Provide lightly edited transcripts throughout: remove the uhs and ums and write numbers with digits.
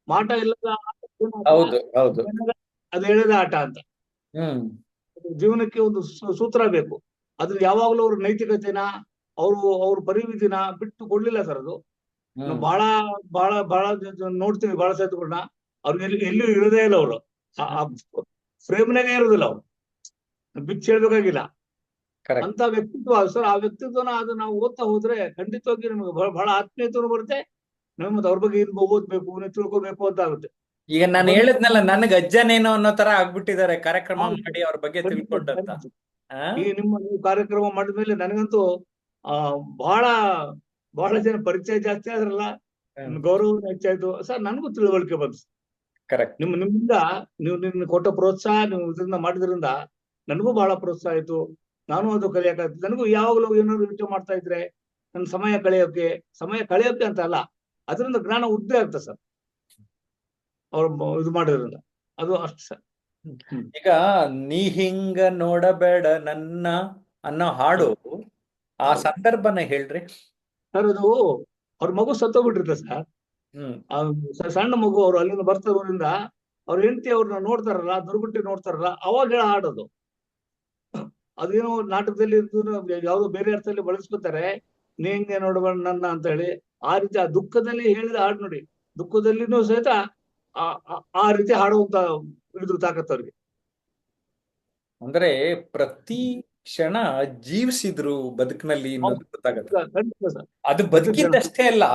ಮಾಟ ಇಲ್ಲದ ಆಟ ಜೀವನ ಆಟ, ಹೌದು ಹೌದು. ಅದು ಎಳೆದ ಆಟ ಅಂತ. ಹ್ಮ್ ಜೀವನಕ್ಕೆ ಒಂದು ಸೂತ್ರ ಬೇಕು. ಅದ್ರ ಯಾವಾಗಲೂ ಅವ್ರ ನೈತಿಕತೆನ, ಅವ್ರ ಪರಿಮಿತಿನ ಬಿಟ್ಟು ಕೊಡ್ಲಿಲ್ಲ ಸರ್ ಅದು. ನಾವು ಹ್ಮ್ ಬಹಳ ಬಹಳ ಬಹಳ ನೋಡ್ತೀವಿ ಬಹಳ ಸೈತುಗಳನ್ನ, ಅವ್ರಿಗೆ ಎಲ್ಲೂ ಇರೋದೇ ಇಲ್ಲ ಅವರು. ಆ ಹ್ಮ್ ಫ್ರೇಮ್ನಾಗೆ ಇರೋದಿಲ್ಲ ಅವ್ರು, ಬಿಚ್ಚಿ ಹೇಳ್ಬೇಕಾಗಿಲ್ಲ. ಕರೆಕ್ಟ್. ಅಂತ ವ್ಯಕ್ತಿತ್ವ ಸರ್. ಆ ವ್ಯಕ್ತಿತ್ವನ ಅದು ನಾವು ಓದ್ತಾ ಹೋದ್ರೆ ಖಂಡಿತವಾಗಿ ನಮಗೆ ಬಹಳ ಆತ್ಮೀಯತೆನೂ ಬರುತ್ತೆ. ನಮಗೆ ಮತ್ತೆ ಅವ್ರ ಬಗ್ಗೆ ಏನು ಓದ್ಬೇಕು, ತಿಳ್ಕೊಬೇಕು ಅಂತ ಆಗುತ್ತೆ. ಈಗ ನಾನು ಬಂದು ಹೇಳಿದ್ನಲ್ಲ, ನನ್ಗ ಅಜ್ಜನೇನೋ ಅನ್ನೋ ತರ ಆಗ್ಬಿಟ್ಟಿದ್ದಾರೆ ಕಾರ್ಯಕ್ರಮ ಹೌದು, ಮಾಡಿ ಅವ್ರ ಬಗ್ಗೆ ಖಂಡಿತ ತಿಳ್ಕೊಂಡಂತ. ಖಂಡಿತ. ಆ ನೀವು ಕಾರ್ಯಕ್ರಮ ಮಾಡಿದ ಮೇಲೆ ನನಗಂತೂ ಆ ಬಹಳ ಬಹಳ ಜನ ಪರಿಚಯ ಜಾಸ್ತಿ ಆದ್ರಲ್ಲ, ಗೌರವ ಹೆಚ್ಚಾಯ್ತು ಸರ್. ನನಗೂ ತಿಳುವಳಿಕೆ ಬಂತು. ಕರೆಕ್ಟ್. ನಿಮ್ಮಿಂದ, ನಿನ್ನ ಕೊಟ್ಟ ಪ್ರೋತ್ಸಾಹ, ನೀವು ಇದನ್ನ ಮಾಡಿದ್ರಿಂದ ನನಗೂ ಬಹಳ ಪ್ರೋತ್ಸಾಹ ಆಯ್ತು. ನಾನು ಅದು ಕಲಿಯಕ್ಕಾಗ್ತದೆ. ನನಗೂ ಯಾವಾಗಲೂ ಏನಾದ್ರು ಯೋಚನೆ ಮಾಡ್ತಾ ಇದ್ರೆ ನನ್ನ ಸಮಯ ಕಳೆಯೋಕೆ ಅಂತ ಅಲ್ಲ, ಅದರಿಂದ ಜ್ಞಾನ ಉದ್ದೇ ಆಗ್ತದೆ ಸರ್, ಅವ್ರು ಇದು ಮಾಡಿದ್ರಿಂದ. ಅದು ಅಷ್ಟು ಸರ್. ಹ್ಮ್. ಈಗ ನೀ ಹಿಂಗ ನೋಡಬೇಡ ನನ್ನ ಅನ್ನೋ ಹಾಡು, ಆ ಹೌದು ಸಂದರ್ಭನ ಹೇಳ್ರಿ. ಸರ್. ಅದು ಅವ್ರ ಮಗು ಸತ್ತೋಗ್ಬಿಟ್ಟಿರುತ್ತೆ ಸರ್. ಹ್ಮ್ ಆ ಸಣ್ಣ ಮಗು, ಅವ್ರು ಅಲ್ಲಿಂದ ಬರ್ತಾರೋದ್ರಿಂದ ಅವ್ರ ಹೆಂಡತಿ ಅವ್ರನ್ನ ನೋಡ್ತಾರಲ್ಲ, ದುರ್ಗುಟ್ಟಿ ನೋಡ್ತಾರಲ್ಲ, ಅವಾಗ ಹೇಳ ಹಾಡೋದು. ಅದೇನೋ ನಾಟಕದಲ್ಲಿ ಯಾವ್ದೋ ಬೇರೆ ಅರ್ಥದಲ್ಲಿ ಬಳಸ್ಕೊತಾರೆ, ನೀ ಹಿಂಗೆ ನೋಡುವ ನನ್ನ ಅಂತ ಹೇಳಿ. ಆ ರೀತಿ ಆ ದುಃಖದಲ್ಲಿ ಹೇಳಿದ ಹಾಡು ನೋಡಿ, ದುಃಖದಲ್ಲಿನೂ ಸಹಿತ ಆ ರೀತಿ ಹಾಡುವಂತ ಇದ್ರ ತಾಕತ್ ಅವ್ರಿಗೆ. ಅಂದ್ರೆ ಪ್ರತಿ ಕ್ಷಣ ಜೀವಿಸಿದ್ರು ಬದುಕಿನಲ್ಲಿ ಹೌದು, ಅನ್ನೋದು ಗೊತ್ತಾಗತ್ತೆ. ಖಂಡಿತ ಸರ್. ಅದು ಪ್ರತಿ ಕ್ಷಣ. ಬದುಕಿದ್ದಷ್ಟೇ ಅಲ್ಲ,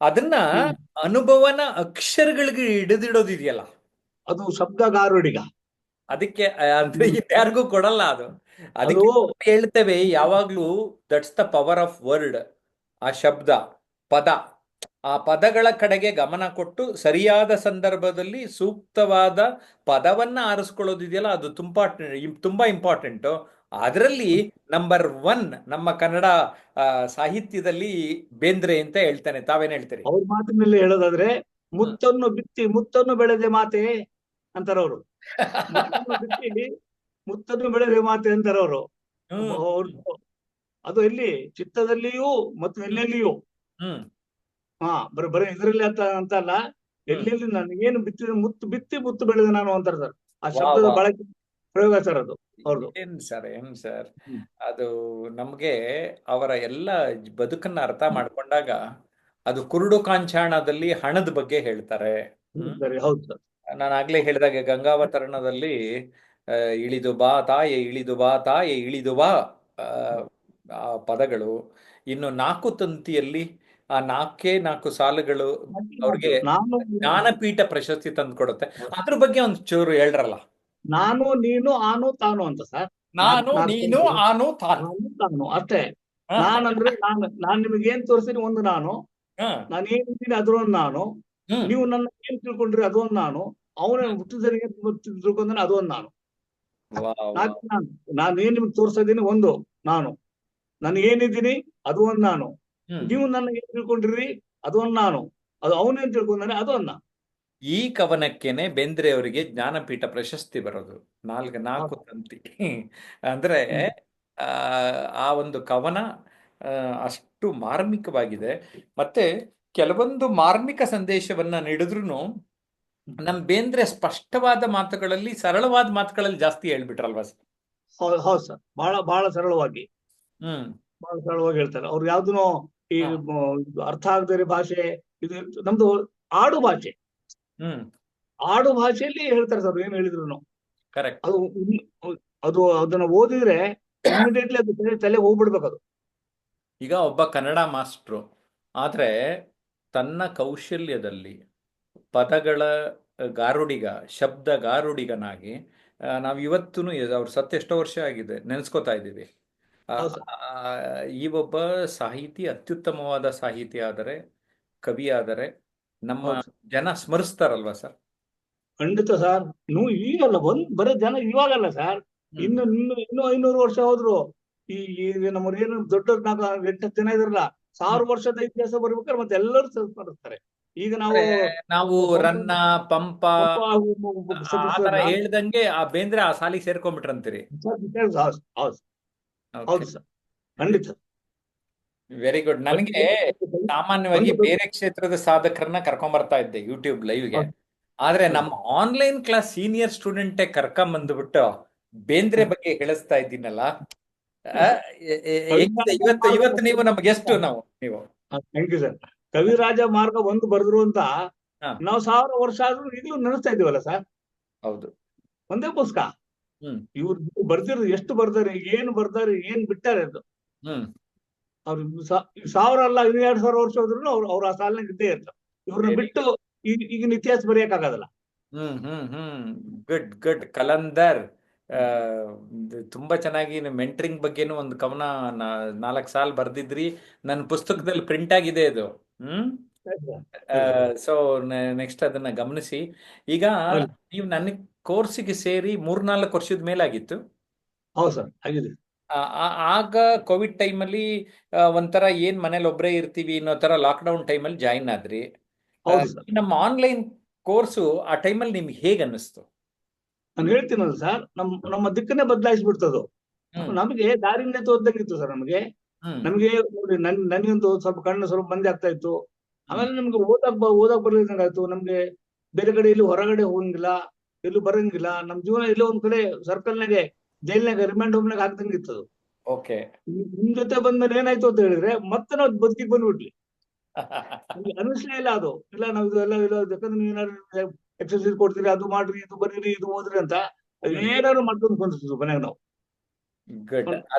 ಅದನ್ನ ಹ್ಮ್. ಅನುಭವನ ಅಕ್ಷರಗಳಿಗೆ ಹಿಡಿದಿಡೋದಿದೆಯಲ್ಲ, ಅದು ಶಬ್ದಗಾರುಡಿಗ. ಅದಕ್ಕೆ ಅಂದ್ರೆ ಹ್ಮ್. ಯಾರಿಗೂ ಕೊಡಲ್ಲ ಅದು. ಅದು ಅದಕ್ಕೆ ಹೇಳ್ತೇವೆ ಯಾವಾಗ್ಲೂ, that's the power of word. ಆ ಶಬ್ದ, ಪದ, ಆ ಪದಗಳ ಕಡೆಗೆ ಗಮನ ಕೊಟ್ಟು ಸರಿಯಾದ ಸಂದರ್ಭದಲ್ಲಿ ಸೂಕ್ತವಾದ ಪದವನ್ನ ಆರಿಸ್ಕೊಳ್ಳೋದಿದೆಯಲ್ಲ, ಅದು ತುಂಬಾ ಇಂಪಾರ್ಟೆಂಟ್. ಅದರಲ್ಲಿ ನಂಬರ್ ಒನ್ ನಮ್ಮ ಕನ್ನಡ ಆ, ಸಾಹಿತ್ಯದಲ್ಲಿ ಬೇಂದ್ರೆ ಅಂತ ಹೇಳ್ತಾನೆ. ತಾವೇನ್ ಹೇಳ್ತೀರಿ? ಅವ್ರ ಮಾತಿನಲ್ಲಿ ಹೇಳೋದಾದ್ರೆ, ಮುತ್ತನ್ನು ಬಿತ್ತಿ ಮುತ್ತನ್ನು ಬೆಳೆದೆ ಮಾತೆ ಅಂತಾರ ಅವರು. ಮುತ್ತನ್ನು ಬಿತ್ತಿ ಮುತ್ತನ್ನು ಬೆಳೆದೆ ಮಾತೆ ಅಂತಾರ ಅವರು. ಹ್ಮ್ ಅವ್ರು ಅದು ಎಲ್ಲಿ ಚಿತ್ತದಲ್ಲಿಯೂ ಮತ್ತು ಹ್ಮ್ ಎಲ್ಲೆಲ್ಲಿಯೂ. ಹ್ಮ್ ಬರೀ ಇದರಲ್ಲಿ ಅಂತ ಅಲ್ಲ, ಹ್ಮ್ ಎಲ್ಲೆಲ್ಲಿ ನಾನು ಏನು ಬಿತ್ತಿದ ಮುತ್ತು ಬಿತ್ತಿ ಮುತ್ತು ಬೆಳೆದ ನಾನು ಅಂತಾರೆ ಸರ್. ಆ ವಾ ಶಬ್ದದ ವಾ. ಬಳಕೆ, ಪ್ರಯೋಗ ಸರ್ ಅದು ಅವ್ರದ್ದು. ಏನ್ ಸರ್ ಹ್ಮ್. ಅದು ನಮ್ಗೆ ಅವರ ಎಲ್ಲ ಬದುಕನ್ನ ಅರ್ಥ ಮಾಡ್ಕೊಂಡಾಗ, ಅದು ಕುರುಡು ಕಾಂಚಾಣದಲ್ಲಿ ಹಣದ ಬಗ್ಗೆ ಹೇಳ್ತಾರೆ. ಹ್ಮ್ ಸರಿ, ಹೌದು ಸರ್. ನಾನು ಆಗ್ಲೇ ಹೇಳಿದಾಗೆ ಗಂಗಾವತರಣದಲ್ಲಿ ಆ, ಇಳಿದು ಬಾ ತಾಯೆ ಇಳಿದು ಬಾ ತಾಯೆ ಇಳಿದು ಬಾ, ಆ, ಆ ಪದಗಳು. ಇನ್ನು ನಾಲ್ಕು ತಂತಿಯಲ್ಲಿ ಆ ನಾಲ್ಕೇ ನಾಲ್ಕು ಸಾಲುಗಳು ಅವ್ರಿಗೆ ನಾನು ಜ್ಞಾನಪೀಠ ಪ್ರಶಸ್ತಿ ತಂದು ಕೊಡುತ್ತೆ. ಅದ್ರ ಬಗ್ಗೆ ಒಂದು ಚೂರು ಹೇಳ್ರಲ್ಲ. ನಾನು ನೀನು ಆನು ತಾನು ಅಂತ ಸರ್. ನಾನು ನೀನು ನಾಲ್ಕು ಆನು ತಾನು. ನಾನು ತಾನು ಅಷ್ಟೇ. ಹ, ನಾನಂದ್ರೆ ನಾನ್ ನಿಮಗೆ ಏನ್ ತೋರಿಸ್ತೀನಿ ಒಂದು ನಾನು, ಹ, ನಾನು ಏನಿದ್ದೀನಿ ಅದೊಂದು ನಾನು, ಹ್ಮ್ ನೀವು ನನ್ನ ಏನ್ ತಿಳ್ಕೊಂಡ್ರಿ ಅದೊಂದು ನಾನು, ಅವನ ಹುಟ್ಟಿದರಿಗೆ ತಿಳ್ಕೊಂಡ್ರೆ ಅದೊಂದು ನಾನು. ವಾ ವಾ. ನಾಲ್ಕು ನಾನು. ನಾನು ಏನ್ ನಿಮ್ಗೆ ತೋರಿಸ್ತಾ ಇದ್ದೀನಿ ಒಂದು ನಾನು, ನಾನು ಏನಿದ್ದೀನಿ ಅದು ಒಂದು ನಾನು, ಹ್ಮ್ ನೀವು ನನ್ನ ಏನ್ ತಿಳ್ಕೊಂಡಿರಿ ಅದು ಒಂದು ನಾನು, ಅದು ಅವನೇನ್ ತಿಳ್ಕೊಂಡಾನೆ ಅದು ಒಂದು ನಾನು. ಈ ಕವನಕ್ಕೇನೆ ಬೇಂದ್ರೆ ಅವರಿಗೆ ಜ್ಞಾನಪೀಠ ಪ್ರಶಸ್ತಿ ಬರೋದು. ನಾಲ್ಕು ತಂತಿ ಅಂದ್ರೆ ಹ್ಮ್. ಆ ಆ ಒಂದು ಕವನ ಆ, ಅಷ್ಟು ಮಾರ್ಮಿಕವಾಗಿದೆ. ಮತ್ತೆ ಕೆಲವೊಂದು ಮಾರ್ಮಿಕ ಸಂದೇಶವನ್ನ ನೀಡಿದ್ರು ನಮ್ ಬೇಂದ್ರೆ ಸ್ಪಷ್ಟವಾದ ಮಾತುಗಳಲ್ಲಿ, ಸರಳವಾದ ಮಾತುಗಳಲ್ಲಿ ಜಾಸ್ತಿ ಹೇಳ್ಬಿಟ್ರಲ್ವಾ ಸರ್? ಹೌದು ಸರ್. ಬಹಳ ಬಹಳ ಸರಳವಾಗಿ, ಹ್ಮ್ ಬಹಳ ಸರಳವಾಗಿ ಹೇಳ್ತಾರೆ ಅವ್ರು. ಯಾವ್ದನೋ ಈ ಹ, ಅರ್ಥ ಆಗದೇ ಭಾಷೆ ಇದು. ನಮ್ದು ಆಡು ಭಾಷೆ, ಹ್ಮ್ ಆಡು ಭಾಷೆಯಲ್ಲಿ ಹೇಳ್ತಾರೆ ಸರ್ ಏನ್ ಹೇಳಿದ್ರು. ಕರೆಕ್ಟ್. ಅದು ಅದನ್ನ ಓದಿದ್ರೆ ಇಮಿಡಿಯೇಟ್ಲಿ ಅದು ತಲೆ ಹೋಗ್ಬಿಡ್ಬೇಕು ಅದು. ಈಗ ಒಬ್ಬ ಕನ್ನಡ ಮಾಸ್ಟ್ರು ಆದ್ರೆ ತನ್ನ ಕೌಶಲ್ಯದಲ್ಲಿ ಪದಗಳ ಗಾರುಡಿಗ, ಶಬ್ದ ಗಾರುಡಿಗನಾಗಿ, ನಾವು ಇವತ್ತೂ ಅವ್ರು ಸತ್ತು ಎಷ್ಟೋ ವರ್ಷ ಆಗಿದೆ ನೆನೆಸ್ಕೋತಾ ಇದ್ದೀವಿ. ಆ, ಹೌದು ಸರ್. ಆ, ಈ ಒಬ್ಬ ಸಾಹಿತಿ, ಅತ್ಯುತ್ತಮವಾದ ಸಾಹಿತಿ ಆದರೆ, ಕವಿ ಆದರೆ ನಮ್ಮ ಹೌದು ಸರ್. ಜನ ಸ್ಮರಿಸ್ತಾರಲ್ವಾ ಸರ್? ಖಂಡಿತ ಸರ್. ನೀವು ಈಗಲ್ಲ ಬರೀ ಜನ ಇವಾಗಲ್ಲ ಸರ್, ಹ್ಮ್ ಇನ್ನು 500 ವರ್ಷ ಹೋದ್ರು ಈ ನಮ್ಮ ಏನು ದೊಡ್ಡ 8 ಜನ ಇದ್ರಲ್ಲ, ಹ್ಮ್ 1000 ವರ್ಷದ ಇತಿಹಾಸ ಬರ್ಬೇಕಾದ್ರೆ ಮತ್ತೆ ಎಲ್ಲರೂ ಸ್ಮರಿಸ್ತಾರೆ. ಈಗ ನಾವು ಅಂದ್ರೆ ನಾವು ಪಂಪ ರನ್ನ ಪಂಪ ಪಂಪ ಆ ತರ ಸಬ್ಬಿಸೋರ್ನ ಹೇಳ್ದಂಗೆ ಆ ಬೇಂದ್ರೆ ಆ ಸಾಲಿಗೆ ಸೇರ್ಕೊಂಡ್ಬಿಟ್ರಂತೀರಿ. ಹೌದು ಹೌದು ಓಕೆ. ಹೌದು ಸರ್. ಖಂಡಿತ. Very good. ನನಗೆ ಸಾಮಾನ್ಯವಾಗಿ ಒಂದು ಬೇರೆ ಕ್ಷೇತ್ರದ ಸಾಧಕರನ್ನ ಕರ್ಕೊಂಡ್ ಬರ್ತಾ ಇದ್ದೆ ಯೂಟ್ಯೂಬ್ ಲೈವ್ಗೆ. ಆದ್ರೆ ನಮ್ಮ ಆನ್ಲೈನ್ ಕ್ಲಾಸ್ ಸೀನಿಯರ್ ಸ್ಟೂಡೆಂಟೇ ಕರ್ಕೊಂಡ್ ಬಂದ್ಬಿಟ್ಟು ಬೇಂದ್ರೆ ಬಗ್ಗೆ ಹೇಳಿಸ್ತಾ ಇದ್ದೀನಲ್ಲ. ಆ, ಹೆಂಗಿದೆ ಇವತ್ತು ಇವತ್ತು ನೀವು ನಮ್ಗೆ ಗೆಸ್ಟ್ ನೀವು. Thank you sir. Kavirajamarga ಒಂದು ಬರೆದ್ರು ಅಂತ ಹಾ, ನಾವು 1000 ವರ್ಷ ಆದ್ರೂ ಈಗಲೂ ನೆನೆಸ್ತಾ ಇದೀವಲ್ಲ ಸರ್. ಹೌದು. ಒಂದೇ ಪುಸ್ತಕ ಹ್ಮ್ ಇವ್ರು ಬರ್ದಿರೋದು, ಎಷ್ಟು ಬರ್ದಾರೆ, ಏನ್ ಬರ್ದಾರೆ, ಏನ್ ಬಿಟ್ಟಾರೆ ಅದು. ಹ್ಮ್ ಅವ್ರು 1000 ಅಲ್ಲ, 2000 ವರ್ಷ ಹೋದ್ರು ಅವ್ರು ಆ ಸಾಲಿನಾಗ ಇದ್ದೇ ಇರ್ತಾರೆ. ಇವ್ರನ್ನ ಬಿಟ್ಟು ಈಗಿನ ಇತಿಹಾಸ ಬರೆಯಕ್ಕಾಗಲ್ಲ. Good good. ಕಲಂದರ್, ಆ, ತುಂಬಾ ಚೆನ್ನಾಗಿ ಮೆಂಟರಿಂಗ್ ಬಗ್ಗೆನೂ ಒಂದು ಕವನ 4 ಸಾಲ್ ಬರ್ದಿದ್ರಿ. ನನ್ನ ಪುಸ್ತಕದಲ್ಲಿ ಪ್ರಿಂಟ್ ಆಗಿದೆ ಅದು. ಸೊ ನೆಕ್ಸ್ಟ್ ಅದನ್ನ ಗಮನಿಸಿ. ಈಗ ನೀವು ನನ್ನ ಕೋರ್ಸಿಗೆ ಸೇರಿ 3-4 ವರ್ಷದ ಮೇಲಾಗಿತ್ತು. ಹೌದು ಸರ್, ಆಗಿದೆ. ಆಗ ಕೋವಿಡ್ ಟೈಮಲ್ಲಿ ಒಂಥರ ಏನ್ ಮನೇಲಿ ಒಬ್ಬರೇ ಇರ್ತೀವಿ ಅನ್ನೋ ತರ ಲಾಕ್ಡೌನ್ ಟೈಮಲ್ಲಿ ಜಾಯಿನ್ ಆದ್ರಿ. ಹೌದು ಸರ್. ನಮ್ಮ ಆನ್ಲೈನ್ ಕೋರ್ಸು ಆ ಟೈಮಲ್ಲಿ ನಿಮ್ಗೆ ಹೇಗೆ ಅನ್ನಿಸ್ತು? ನಾನು ಹೇಳ್ತೀನಲ್ಲ ಸರ್, ನಮ್ಮ ದಿಕ್ಕನ್ನೇ ಬದಲಾಯಿಸ್ಬಿಡ್ತದು. ನಮಗೆ ದಾರಿನೇ ತೋರ್ದಂಗಿತ್ತು ಸರ್. ನಮಗೆ ನೋಡಿ, ನನಗಂತೂ ಸ್ವಲ್ಪ ಕಣ್ಣು ಸ್ವಲ್ಪ ಮಂದಿ ಆಗ್ತಾ ಇತ್ತು. ಆಮೇಲೆ ನಮ್ಗೆ ಓದಕ್ ಬರ್ಲಿದಂಗಾಯ್ತು. ನಮ್ಗೆ ಬೇರೆ ಕಡೆ ಎಲ್ಲೂ ಹೊರಗಡೆ ಹೋಗಂಗಿಲ್ಲ, ಎಲ್ಲೂ ಬರಂಗಿಲ್ಲ. ನಮ್ ಜೀವನ ಎಲ್ಲೋ ಒಂದ್ ಕಡೆ ಸರ್ಕಲ್ನಾಗೆ, ಜೈಲ್ನಾಗ, ರಿಮಾಂಡ್ ಹೋಮ್ನಾಗ ಆಗ್ದಂಗಿತ್ತದು. ಓಕೆ. ನಿಮ್ ಜೊತೆ ಬಂದ್ಮೇಲೆ ಏನಾಯ್ತು ಅಂತ ಹೇಳಿದ್ರೆ, ಮತ್ತೆ ನಾವು ಬದುಕಿಗೆ ಬಂದ್ಬಿಟ್ವಿ. ಅನಿಸ್ಲೇ ಇಲ್ಲ ಅದು. ಇಲ್ಲ ನಾವು ಇದೆಲ್ಲ ಇಲ್ಲ, ಯಾಕಂದ್ರೆ ನೀವು ಏನಾದ್ರು ಎಕ್ಸರ್ಸೈಸ್ ಕೊಡ್ತೀರಿ, ಅದು ಮಾಡ್ರಿ, ಇದು ಬರೀರಿ, ಇದು ಓದ್ರಿ ಅಂತ ಏನಾದ್ರು ಮಾಡ್ಕೊಂಡು ಬಂದಿರ್ತೀವಿ ಮನ್ಯಾಗ ನಾವು. ಗುಡ್.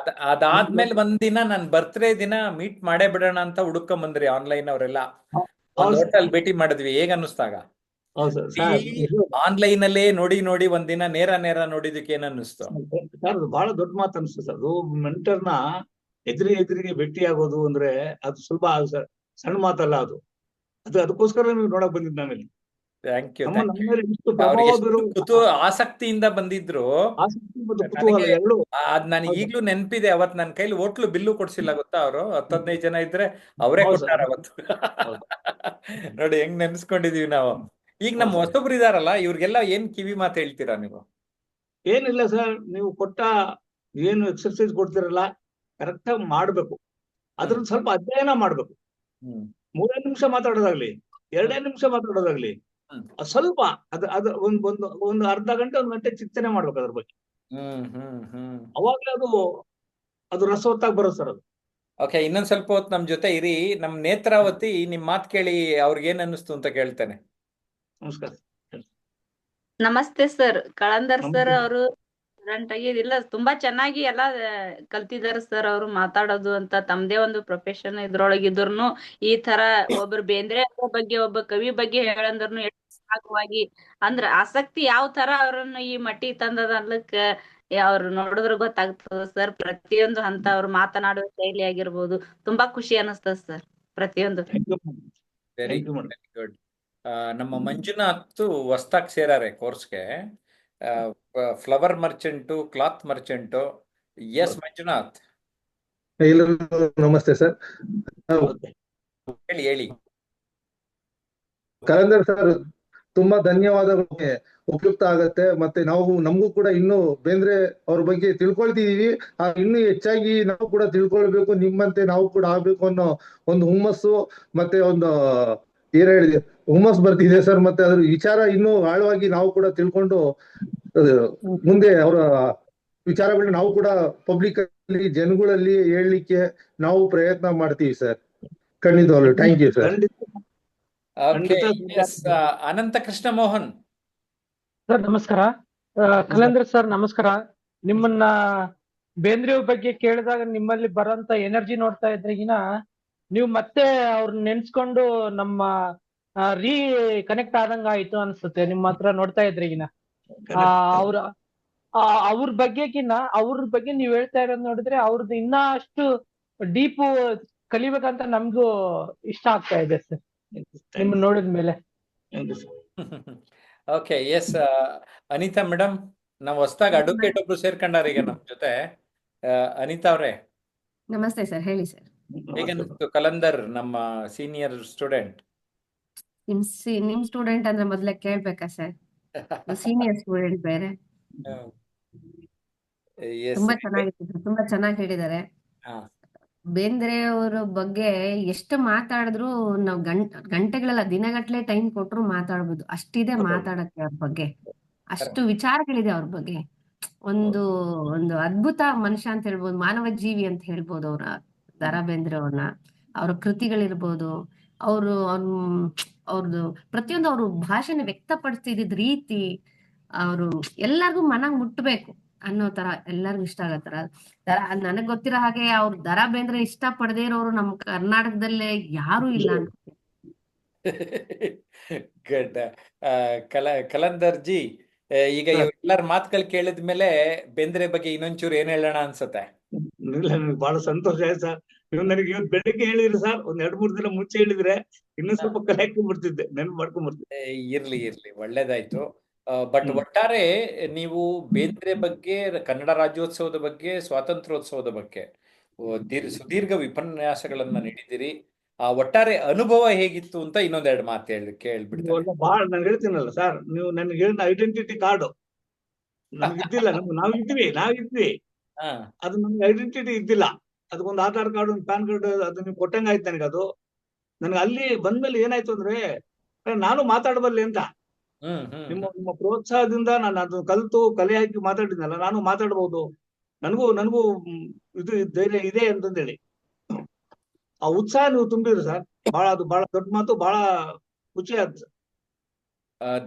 ಅದಾದ್ಮೇಲೆ ಒಂದಿನ ನನ್ನ ಬರ್ತ್ಡೇ ದಿನ ಮೀಟ್ ಮಾಡೇ ಬಿಡೋಣ ಅಂತ ಹುಡುಕೊಂಡ್ ಬಂದ್ರಿ ಆನ್ಲೈನ್ ಅವರೆಲ್ಲ. ಒಂದು ಹೋಟೆಲ್ ಭೇಟಿ ಮಾಡಿದ್ವಿ. ಹೇಗ ಅನ್ನಿಸ್ತಾಗ? ಆನ್ಲೈನ್ ಅಲ್ಲೇ ನೋಡಿ ನೋಡಿ ಒಂದಿನ ನೇರ ನೋಡಿದಕ್ಕೆ ಏನ್ ಅನ್ನಿಸ್ತು? ಸರ್, ಅದು ಬಹಳ ದೊಡ್ಡ ಮಾತು ಅನಿಸ್ತದೆ. ಅದು ಮೆಂಟರ್ನ ಎದುರಿಗೆ ಭೇಟಿ ಆಗೋದು ಅಂದ್ರೆ ಅದು ಸ್ವಲ್ಪ ಸಣ್ಣ ಮಾತಲ್ಲ ಅದು. ಅದಕ್ಕೋಸ್ಕರ ನೀವು ನೋಡಕ್ ಬಂದಿದ್ದು ನಾವಿಲ್ಲಿ. Thank you. ಇಷ್ಟು ಪ್ರಭಾವ ಬೀರೋ ಆಸಕ್ತಿಯಿಂದ ಬಂದಿದ್ರು. ಆಸಕ್ತಿ ಮತ್ತು ಕುತೂಹಲ ಎರಡು. ಅದ್ ನನಗೆ ಈಗ್ಲೂ ನೆನಪಿದೆ. ಅವತ್ ನನ್ನ ಕೈಲಿ ಹೋಟ್ಲು ಬಿಲ್ಲು ಕೊಡ್ಸಿಲ್ಲ ಗೊತ್ತಾ? ಅವರು 10-15 ಜನ ಇದ್ರೆ ಅವರೇ ಕೊಟ್ಟಾರ ಅವತ್ತು. ನೋಡಿ ಹೆಂಗ್ ನೆನ್ಸ್ಕೊಂಡಿದೀವಿ ನಾವು. ಈಗ ನಮ್ಮ ಹೊಸಬ್ರು ಇದಾರಲ್ಲ, ಇವ್ರಿಗೆಲ್ಲ ಏನ್ ಕಿವಿ ಮಾತು ಹೇಳ್ತೀರಾ ನೀವು? ಏನಿಲ್ಲ ಸರ್, ನೀವು ಕೊಟ್ಟ ಏನು ಎಕ್ಸರ್ಸೈಸ್ ಕೊಡ್ತಿರಲ್ಲ, ಕರೆಕ್ಟ್ ಆಗಿ ಮಾಡ್ಬೇಕು. ಅದ್ರದ್ದು ಸ್ವಲ್ಪ ಅಧ್ಯಯನ ಮಾಡ್ಬೇಕು. 3 ನಿಮಿಷ ಮಾತಾಡೋದಾಗ್ಲಿ, 2 ನಿಮಿಷ ಮಾತಾಡೋದಾಗ್ಲಿ, ಸ್ವಲ್ಪ ಅದ ಒಂದು ಅರ್ಧ ಗಂಟೆ 1 ಗಂಟೆ ಚಿಂತನೆ ಮಾಡ್ಬೇಕು ಅದ್ರ ಬಗ್ಗೆ. ಅವಾಗ್ಲೇ ಅದು ರಸವತ್ತಾಗಿ ಬರುತ್ತೆ ಸರ್ ಅದು. ಓಕೆ, ಇನ್ನೊಂದ್ ಸ್ವಲ್ಪ ಹೊತ್ತು ನಮ್ ಜೊತೆ ಇರಿ. ನಮ್ ನೇತ್ರಾವತಿ ನಿಮ್ ಮಾತು ಕೇಳಿ ಅವ್ರಿಗೆ ಏನ್ ಅನ್ನಿಸ್ತು ಅಂತ ಕೇಳ್ತೇನೆ. ನಮಸ್ಕಾರ. ನಮಸ್ತೆ ಸರ್. ಕಳಂದರ್ ಸರ್ ಅವರು ಇಲ್ಲ, ತುಂಬಾ ಚೆನ್ನಾಗಿ ಎಲ್ಲಾ ಕಲ್ತಿದಾರೆ ಸರ್. ಅವರು ಮಾತಾಡೋದು ಅಂತ ತಮ್ದೇ ಒಂದು ಪ್ರೊಫೆಷನ್ ಇದ್ರೊಳಗಿದ್ರು ಈ ತರ ಒಬ್ರು ಬೇಂದ್ರೆ ಅವ್ರ ಬಗ್ಗೆ, ಒಬ್ಬ ಕವಿ ಬಗ್ಗೆ ಹೇಳಂದ್ರನು ಸಾಕವಾಗಿ ಅಂದ್ರ ಆಸಕ್ತಿ ಯಾವ ತರ ಅವ್ರನ್ನ ಈ ಮಟ್ಟಿ ತಂದದ ಅನ್ಲಕ್ಕ ಅವ್ರು ನೋಡಿದ್ರ ಗೊತ್ತಾಗ್ತದ ಸರ್. ಪ್ರತಿಯೊಂದು ಹಂತ ಅವ್ರು ಮಾತನಾಡುವ ಶೈಲಿ ಆಗಿರ್ಬೋದು, ತುಂಬಾ ಖುಷಿ ಅನಿಸ್ತದ ಸರ್ ಪ್ರತಿಯೊಂದು. Very good. ನಮ್ಮ ಮಂಜುನಾಥ್ ಹೊಸ್ದಾಗ್ ಸೇರಾರೆ ಕೋರ್ಸ್ಗೆ. Flower merchant, cloth merchant. Yes Manjunath, ನಮಸ್ತೆ ಸರ್. ಹೇಳಿ. ಕಲಂದರ್ ಸರ್, ತುಂಬಾ ಧನ್ಯವಾದಗಳು. ಉಪಯುಕ್ತ ಆಗತ್ತೆ. ಮತ್ತೆ ನಮಗೂ ಕೂಡ ಇನ್ನು ಬೇಂದ್ರೆ ಅವ್ರ ಬಗ್ಗೆ ತಿಳ್ಕೊಳ್ತಿದೀವಿ. ಇನ್ನು ಹೆಚ್ಚಾಗಿ ನಾವು ಕೂಡ ತಿಳ್ಕೊಳ್ಬೇಕು, ನಿಮ್ಮಂತೆ ನಾವು ಕೂಡ ಆಗ್ಬೇಕು ಅನ್ನೋ ಒಂದು ಹುಮ್ಮಸ್ಸು ಮತ್ತೆ ಒಂದು ಹುಮ್ಮಸ್ ಬರ್ತಿದೆ ಸರ್. ಮತ್ತೆ ಅದ್ರ ವಿಚಾರ ಇನ್ನೂ ಆಳವಾಗಿ ನಾವು ಕೂಡ ತಿಳ್ಕೊಂಡು ಮುಂದೆ ಅವರ ವಿಚಾರಗಳನ್ನ ನಾವು ಕೂಡ ಪಬ್ಲಿಕ್ ಅಲ್ಲಿ, ಜನಗಳಲ್ಲಿ ಹೇಳಲಿಕ್ಕೆ ನಾವು ಪ್ರಯತ್ನ ಮಾಡ್ತೀವಿ ಸರ್. ಖಂಡಿತವಾಗ್ಲು. Thank you sir. Anantha Krishna Mohan sir ನಮಸ್ಕಾರ. ಕಲೇಂದ್ರ ಸರ್ ನಮಸ್ಕಾರ. ನಿಮ್ಮನ್ನ ಬೇಂದ್ರೆ ಬಗ್ಗೆ ಕೇಳಿದಾಗ ನಿಮ್ಮಲ್ಲಿ ಬರೋಂತ ಎನರ್ಜಿ ನೋಡ್ತಾ ಇದ್ರಿಗಿನ ನೀವು ಮತ್ತೆ ಅವ್ರನ್ನ ನೆನ್ಸ್ಕೊಂಡು ನಮ್ಮ ಕನೆಕ್ಟ್ ಆದಂಗ ಆಯ್ತು ಅನ್ಸುತ್ತೆ. ನಿಮ್ಮ ಹತ್ರ ನೋಡ್ತಾ ಇದ್ರಿಗಿನ ಅವ್ರ ಬಗ್ಗೆ ನೀವ್ ಹೇಳ್ತಾ ಇರೋದ್ ನೋಡಿದ್ರೆ ಅವ್ರದ್ದು ಇನ್ನ ಅಷ್ಟು ಡೀಪ್ ಕಲಿಬೇಕಂತ ನಮ್ಗೂ ಇಷ್ಟ ಆಗ್ತಾ ಇದೆ ಸರ್ ನಿಮ್ ನೋಡಿದ್ಮೇಲೆ. Okay, S. ಅನಿತಾ ಮೇಡಮ್, ನಾವು ಹೊಸದಾಗಿ ಅಡ್ವೊಕೇಟ್ ಒಬ್ರು ಸೇರ್ಕೊಂಡಾರ ಈಗ ನಮ್ ಜೊತೆ. ಅನಿತಾ ಅವ್ರೆ, ನಮಸ್ತೆ ಸರ್. ಹೇಳಿ ಸರ್. ಹೇಗನ್ನಿಸ್ತು ಕಲಂದರ್, ನಮ್ಮ ಸೀನಿಯರ್ ಸ್ಟೂಡೆಂಟ್? ನಿಮ್ ಸ್ಟೂಡೆಂಟ್ ಅಂದ್ರೆ ಮೊದ್ಲೇ ಕೇಳ್ಬೇಕಾ ಸರ್? ಸೀನಿಯರ್ ಸ್ಟೂಡೆಂಟ್ ಬೇರೆ. ತುಂಬಾ ಚೆನ್ನಾಗಿತ್ತು, ತುಂಬಾ ಚೆನ್ನಾಗಿ ಹೇಳಿದ್ದಾರೆ. ಬೇಂದ್ರೆ ಅವರ ಬಗ್ಗೆ ಎಷ್ಟು ಮಾತಾಡಿದ್ರು ನಾವು ಗಂಟೆಗಳೆಲ್ಲ ದಿನಗಟ್ಲೆ ಟೈಮ್ ಕೊಟ್ರು ಮಾತಾಡ್ಬೋದು. ಅಷ್ಟಿದೆ ಮಾತಾಡಕ್ಕೆ ಅವ್ರ ಬಗ್ಗೆ. ಅಷ್ಟು ವಿಚಾರಗಳಿದೆ ಅವ್ರ ಬಗ್ಗೆ. ಒಂದು ಒಂದು ಅದ್ಭುತ ಮನುಷ್ಯ ಅಂತ ಹೇಳ್ಬೋದು, ಮಾನವ ಜೀವಿ ಅಂತ ಹೇಳ್ಬೋದು ದ.ರಾ ಬೇಂದ್ರೆ ಅವ್ರನ್ನ. ಅವ್ರ ಕೃತಿಗಳಿರ್ಬೋದು, ಅವರು ಅವ್ರದ್ದು ಪ್ರತಿಯೊಂದು ಅವರು ಭಾಷೆನ ವ್ಯಕ್ತಪಡಿಸ್ತಿದ್ದ ರೀತಿ, ಅವರು ಎಲ್ಲರಿಗೂ ಮನಗ್ ಮುಟ್ಬೇಕು ಅನ್ನೋ ತರ ಎಲ್ಲರಿಗೂ ಇಷ್ಟ ಆಗತ್ತಾರ. ನನಗ್ ಗೊತ್ತಿರೋ ಹಾಗೆ ಅವ್ರು ದ.ರಾ ಬೇಂದ್ರೆ ಇಷ್ಟ ಪಡದೇ ಇರೋರು ನಮ್ ಕರ್ನಾಟಕದಲ್ಲೇ ಯಾರು ಇಲ್ಲ ಅಂತ. ಗುಡ್. ಕಲಂದರ್ ಜಿ, ಈಗ ಎಲ್ಲರ ಮಾತುಗಳು ಕೇಳಿದ್ಮೇಲೆ ಬೇಂದ್ರೆ ಬಗ್ಗೆ ಇನ್ನೊಂಚೂರು ಏನ್ ಹೇಳೋಣ ಅನ್ಸುತ್ತೆ? ಇಲ್ಲ, ನನಗೆ ಬಹಳ ಸಂತೋಷ ಆಯ್ತು ಸರ್. ನೀವು ನನಗೆ ಇವತ್ತು ಬೆಳಿಗ್ಗೆ ಹೇಳಿದ್ರಿ ಸರ್, ಒಂದ್ 2-3 ದಿನ ಮುಂಚೆ ಹೇಳಿದ್ರೆ ಇನ್ನೂ ಸ್ವಲ್ಪ ಕಲೆ ಹಾಕೊಂಡ್ಬಿಡ್ತಿದ್ದೆ, ನೆನ್ಪು ಮಾಡ್ಕೊಂಡ್ಬಿಡ್ತಿದ್ದೆ. ಇರ್ಲಿ ಒಳ್ಳೇದಾಯ್ತು. ಬಟ್ ಒಟ್ಟಾರೆ ನೀವು ಬೇಂದ್ರೆ ಬಗ್ಗೆ, ಕನ್ನಡ ರಾಜ್ಯೋತ್ಸವದ ಬಗ್ಗೆ, ಸ್ವಾತಂತ್ರ್ಯೋತ್ಸವದ ಬಗ್ಗೆ ಸುದೀರ್ಘ ವಿಪನ್ಯಾಸಗಳನ್ನ ನೀಡಿದ್ದೀರಿ. ಆ ಒಟ್ಟಾರೆ ಅನುಭವ ಹೇಗಿತ್ತು ಅಂತ ಇನ್ನೊಂದೆರಡು ಮಾತು ಕೇಳ್ಬಿಡ್ತಾರೆ. ಬಹಳ ನಾನು ಹೇಳ್ತೀನಲ್ಲ ಸರ್, ನೀವು ನನಗೆ ಹೇಳಿದ ಐಡೆಂಟಿಟಿ ಕಾರ್ಡ್ ನಮ್ಗಿದ್ದಿಲ್ಲ. ನಾವಿದ್ವಿ ಅದು ನಮ್ಗೆ ಐಡೆಂಟಿಟಿ ಇದ್ದಿಲ್ಲ. ಅದಕ್ಕೊಂದು ಆಧಾರ್ ಕಾರ್ಡ್, ಒಂದು ಪ್ಯಾನ್ ಕಾರ್ಡ್, ಅದು ನೀವು ಕೊಟ್ಟಂಗ ಆಯ್ತು ನನಗೆ. ಅದು ನನಗೆ ಅಲ್ಲಿ ಬಂದ್ಮೇಲೆ ಏನಾಯ್ತು ಅಂದ್ರೆ, ನಾನು ಮಾತಾಡಬಲ್ಲೆ ಅಂತ ನಿಮ್ಮ ಪ್ರೋತ್ಸಾಹದಿಂದ ನಾನು ಅದನ್ನ ಕಲಿತು ಕಲೆ ಹಾಕಿ ಮಾತಾಡಿದ್ನಲ್ಲ, ನಾನು ಮಾತಾಡ್ಬೋದು, ನನಗೂ ಇದು ಧೈರ್ಯ ಇದೆ ಅಂತಂದೇಳಿ ಆ ಉತ್ಸಾಹ ನೀವು ತುಂಬಿದ್ರು ಸರ್. ಅದು ಬಹಳ ದೊಡ್ಡ ಮಾತು, ಬಹಳ ಖುಷಿ ಆಯ್ತು.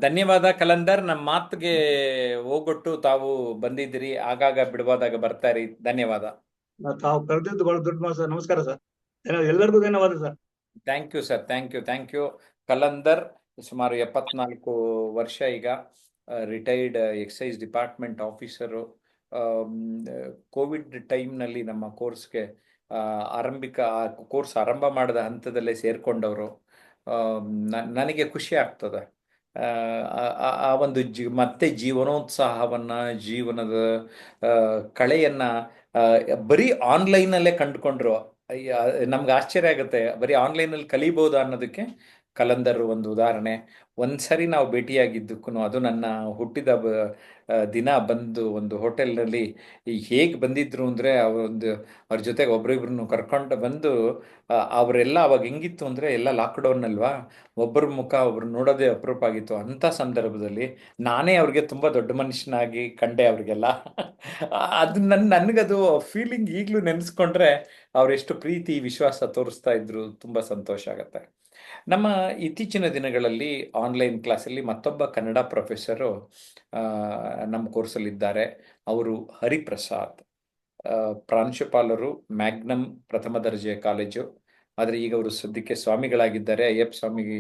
ಧನ್ಯವಾದ ಕಲಂದರ್. ನಮ್ಮ ಮಾತಿಗೆ ಹೋಗೊಟ್ಟು ತಾವು ಬಂದಿದ್ದೀರಿ, ಆಗಾಗ ಬಿಡುವಾದಾಗ ಬರ್ತಾರಿ. ಧನ್ಯವಾದ. ತಾವು ಕರೆದಿದ್ದು ಬಹಳ ದೊಡ್ಡ ಮಾತು ಸರ್. ನಮಸ್ಕಾರ ಸರ್, ಎಲ್ಲರಿಗೂ ಧನ್ಯವಾದ sir. Thank you sir, thank you. Kalandar ಸುಮಾರು 74 ವರ್ಷ, ಈಗ retired excise department officer. Covid ಟೈಮ್ನಲ್ಲಿ ನಮ್ಮ ಕೋರ್ಸ್ಗೆ ಕೋರ್ಸ್ ಆರಂಭ ಮಾಡಿದ ಹಂತದಲ್ಲೇ ಸೇರ್ಕೊಂಡವರು. ನನಗೆ ಖುಷಿ ಆಗ್ತದೆ ಆ ಒಂದು ಮತ್ತೆ ಜೀವನೋತ್ಸಾಹವನ್ನ, ಜೀವನದ ಕಳೆಯನ್ನ ಬರೀ ಆನ್ಲೈನಲ್ಲೇ ಕಂಡುಕೊಂಡ್ರು. ನಮ್ಗೆ ಆಶ್ಚರ್ಯ ಆಗುತ್ತೆ, ಬರೀ ಆನ್ಲೈನಲ್ಲಿ ಕಲಿಬಹುದು ಅನ್ನೋದಕ್ಕೆ ಕಲಂದರ್ ಒಂದು ಉದಾಹರಣೆ. ಒಂದ್ಸರಿ ನಾವು ಭೇಟಿಯಾಗಿದ್ದಕ್ಕೂ, ಅದು ನನ್ನ ಹುಟ್ಟಿದ ದಿನ ಬಂದು ಒಂದು ಹೋಟೆಲ್ನಲ್ಲಿ ಹೇಗೆ ಬಂದಿದ್ರು ಅಂದರೆ, ಅವ್ರ ಜೊತೆಗೆ ಒಬ್ರಿಬ್ರನ್ನು ಕರ್ಕೊಂಡು ಬಂದು, ಅವರೆಲ್ಲ ಅವಾಗ ಹೆಂಗಿತ್ತು ಅಂದರೆ, ಎಲ್ಲ ಲಾಕ್ಡೌನ್ ಅಲ್ವಾ, ಒಬ್ಬರ ಮುಖ ಒಬ್ರು ನೋಡೋದೇ ಅಪರೂಪ ಆಗಿತ್ತು. ಅಂಥ ಸಂದರ್ಭದಲ್ಲಿ ನಾನೇ ಅವ್ರಿಗೆ ತುಂಬ ದೊಡ್ಡ ಮನುಷ್ಯನಾಗಿ ಕಂಡೆ ಅವ್ರಿಗೆಲ್ಲ. ಅದು ನನಗದು ಫೀಲಿಂಗ್ ಈಗಲೂ ನೆನೆಸ್ಕೊಂಡ್ರೆ ಅವರೆಷ್ಟು ಪ್ರೀತಿ ವಿಶ್ವಾಸ ತೋರಿಸ್ತಾ ಇದ್ರು, ತುಂಬ ಸಂತೋಷ ಆಗುತ್ತೆ. ನಮ್ಮ ಇತ್ತೀಚಿನ ದಿನಗಳಲ್ಲಿ ಆನ್ಲೈನ್ ಕ್ಲಾಸಲ್ಲಿ ಮತ್ತೊಬ್ಬ ಕನ್ನಡ ಪ್ರೊಫೆಸರು ನಮ್ಮ ಕೋರ್ಸಲ್ಲಿದ್ದಾರೆ. ಅವರು ಹರಿಪ್ರಸಾದ್, ಪ್ರಾಂಶುಪಾಲರು, ಮ್ಯಾಗ್ನಮ್ ಪ್ರಥಮ ದರ್ಜೆ ಕಾಲೇಜು. ಆದರೆ ಈಗ ಅವರು ಸದ್ಯಕ್ಕೆ ಸ್ವಾಮಿಗಳಾಗಿದ್ದಾರೆ. ಅಯ್ಯಪ್ಪ ಸ್ವಾಮಿಗೆ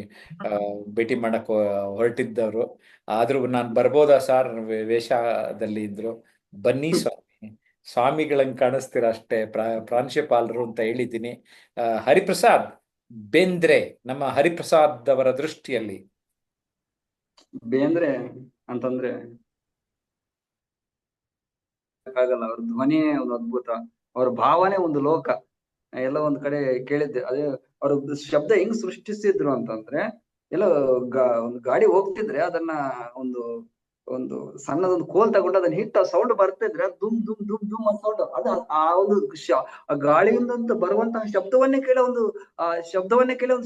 ಭೇಟಿ ಮಾಡಕ್ಕೆ ಹೊರಟಿದ್ದವರು. ಆದರೂ ನಾನು ಬರ್ಬೋದಾ ಸರ್, ವೇಷದಲ್ಲಿ ಇದ್ರು. ಬನ್ನಿ ಸ್ವಾಮಿಗಳಂಗೆ ಕಾಣಿಸ್ತೀರ ಅಷ್ಟೇ, ಪ್ರಾಂಶುಪಾಲರು ಅಂತ ಹೇಳಿದ್ದೀನಿ. ಹರಿಪ್ರಸಾದ್ ಬೇಂದ್ರೆ, ನಮ್ಮ ಹರಿಪ್ರಸಾದ್ ಅವರ ದೃಷ್ಟಿಯಲ್ಲಿ ಬೇಂದ್ರೆ ಅಂತಂದ್ರೆ ಆಗಲ್ಲ. ಅವ್ರ ಧ್ವನಿ ಒಂದು ಅದ್ಭುತ, ಅವ್ರ ಭಾವನೆ ಒಂದು ಲೋಕ. ಎಲ್ಲ ಒಂದ್ ಕಡೆ ಕೇಳಿದ್ದೆ, ಅದೇ ಅವ್ರ ಶಬ್ದ ಹೆಂಗ್ ಸೃಷ್ಟಿಸಿದ್ರು ಅಂತಂದ್ರೆ, ಎಲ್ಲ ಒಂದು ಗಾಡಿ ಹೋಗ್ತಿದ್ರೆ ಅದನ್ನ ಒಂದು ಸಣ್ಣದೊಂದು ಕೋಲ್ ತಗೊಂಡು ಅದನ್ನ ಹಿಟ್ಟು ಸೌಂಡ್ ಬರ್ತಿದ್ರೆ ದುಮ್ ದುಮ್ ದುಮ್ ದುಮ್ ಅಂತ ಸೌಂಡ್, ಅದು ಆ ಒಂದು ಗಾಳಿಯಿಂದ ಬರುವಂತಹ ಶಬ್ದವನ್ನೇ ಕೇಳೋ ಒಂದು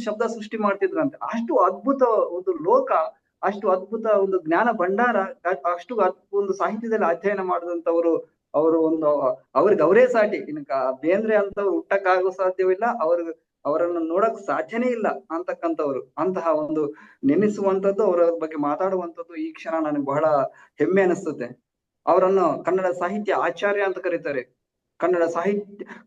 ಶಬ್ದ ಸೃಷ್ಟಿ ಮಾಡ್ತಿದ್ರಂತೆ. ಅಷ್ಟು ಅದ್ಭುತ ಒಂದು ಲೋಕ, ಅಷ್ಟು ಅದ್ಭುತ ಒಂದು ಜ್ಞಾನ ಭಂಡಾರ, ಅಷ್ಟು ಒಂದು ಸಾಹಿತ್ಯದಲ್ಲಿ ಅಧ್ಯಯನ ಮಾಡಿದಂತವ್ರು. ಅವ್ರಿಗೆ ಅವರೇ ಸಾಟಿ. ಇನ್ನು ಬೇಂದ್ರೆ ಅಂತವ್ರು ಹುಟ್ಟಕ್ಕಾಗೋ ಸಾಧ್ಯವಿಲ್ಲ, ಅವರನ್ನು ನೋಡಕ್ ಸಾಧ್ಯನೇ ಇಲ್ಲ ಅಂತಕ್ಕಂಥವ್ರು. ಅಂತಹ ಒಂದು ನೆನೆಸುವಂಥದ್ದು, ಅವರ ಬಗ್ಗೆ ಮಾತಾಡುವಂಥದ್ದು ಈ ಕ್ಷಣ ನನಗೆ ಬಹಳ ಹೆಮ್ಮೆ ಅನಿಸ್ತದೆ. ಅವರನ್ನು ಕನ್ನಡ ಸಾಹಿತ್ಯ ಆಚಾರ್ಯ ಅಂತ ಕರೀತಾರೆ.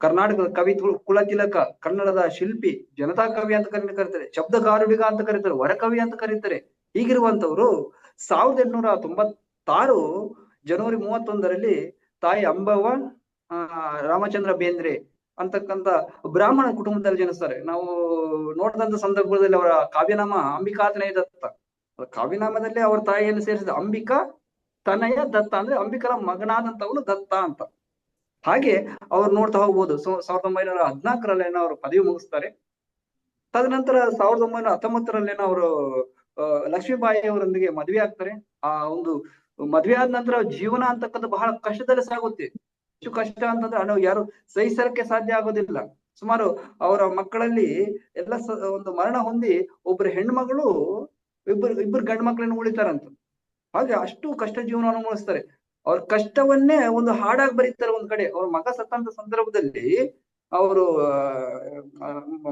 ಕರ್ನಾಟಕದ ಕವಿ ಕುಲತಿಲಕ, ಕನ್ನಡದ ಶಿಲ್ಪಿ, ಜನತಾ ಕವಿ ಅಂತ ಕರೀತಾರೆ, ಶಬ್ದಗಾರುಡಿಗ ಅಂತ ಕರೀತಾರೆ, ವರಕವಿ ಅಂತ ಕರೀತಾರೆ. ಹೀಗಿರುವಂತವ್ರು 1896 ಜನವರಿ 31ರಲ್ಲಿ ತಾಯಿ ಅಂಬವ್ವ ರಾಮಚಂದ್ರ ಬೇಂದ್ರೆ ಅಂತಕ್ಕಂಥ ಬ್ರಾಹ್ಮಣ ಕುಟುಂಬದಲ್ಲಿ ಜನಿಸ್ತಾರೆ. ನಾವು ನೋಡಿದಂತ ಸಂದರ್ಭದಲ್ಲಿ ಅವರ ಕಾವ್ಯನಾಮ ಅಂಬಿಕಾತನಯ ದತ್ತ. ಕಾವ್ಯನಾಮದಲ್ಲಿ ಅವರ ತಾಯಿಯನ್ನು ಸೇರಿಸಿದ ಅಂಬಿಕಾ ತನಯ ದತ್ತ, ಅಂದ್ರೆ ಅಂಬಿಕರ ಮಗನಾದಂತವನು ದತ್ತ ಅಂತ. ಹಾಗೆ ಅವ್ರು ನೋಡ್ತಾ ಹೋಗ್ಬೋದು. 1914ರಲ್ಲಿ ಅವರು ಪದವಿ ಮುಗಿಸ್ತಾರೆ. ತದನಂತರ 1919ರಲ್ಲಿ ಅವರು ಲಕ್ಷ್ಮೀಬಾಯಿ ಅವರೊಂದಿಗೆ ಮದುವೆ ಆಗ್ತಾರೆ. ಆ ಒಂದು ಮದುವೆ ಆದ ನಂತರ ಜೀವನ ಅಂತಕ್ಕಂಥ ಬಹಳ ಕಷ್ಟದಲ್ಲಿ ಸಾಗುತ್ತೆ. ಎಷ್ಟು ಕಷ್ಟ ಅಂತಂದ್ರೆ ಯಾರು ಸಹಿಸಲಿಕ್ಕೆ ಸಾಧ್ಯ ಆಗೋದಿಲ್ಲ. ಸುಮಾರು ಅವರ ಮಕ್ಕಳಲ್ಲಿ ಎಲ್ಲ ಒಂದು ಮರಣ ಹೊಂದಿ ಒಬ್ಬರು ಹೆಣ್ಮಗಳು ಇಬ್ಬರು ಗಂಡು ಮಕ್ಕಳನ್ನು ಉಳಿತಾರಂತ. ಹಾಗೆ ಅಷ್ಟು ಕಷ್ಟ ಜೀವನವನ್ನು ಅನುಭವಿಸ್ತಾರೆ. ಅವ್ರ ಕಷ್ಟವನ್ನೇ ಒಂದು ಹಾಡಾಗಿ ಬರೀತಾರೆ. ಒಂದ್ ಕಡೆ ಅವ್ರ ಮಗ ಸತ್ತಂತ ಸಂದರ್ಭದಲ್ಲಿ ಅವರು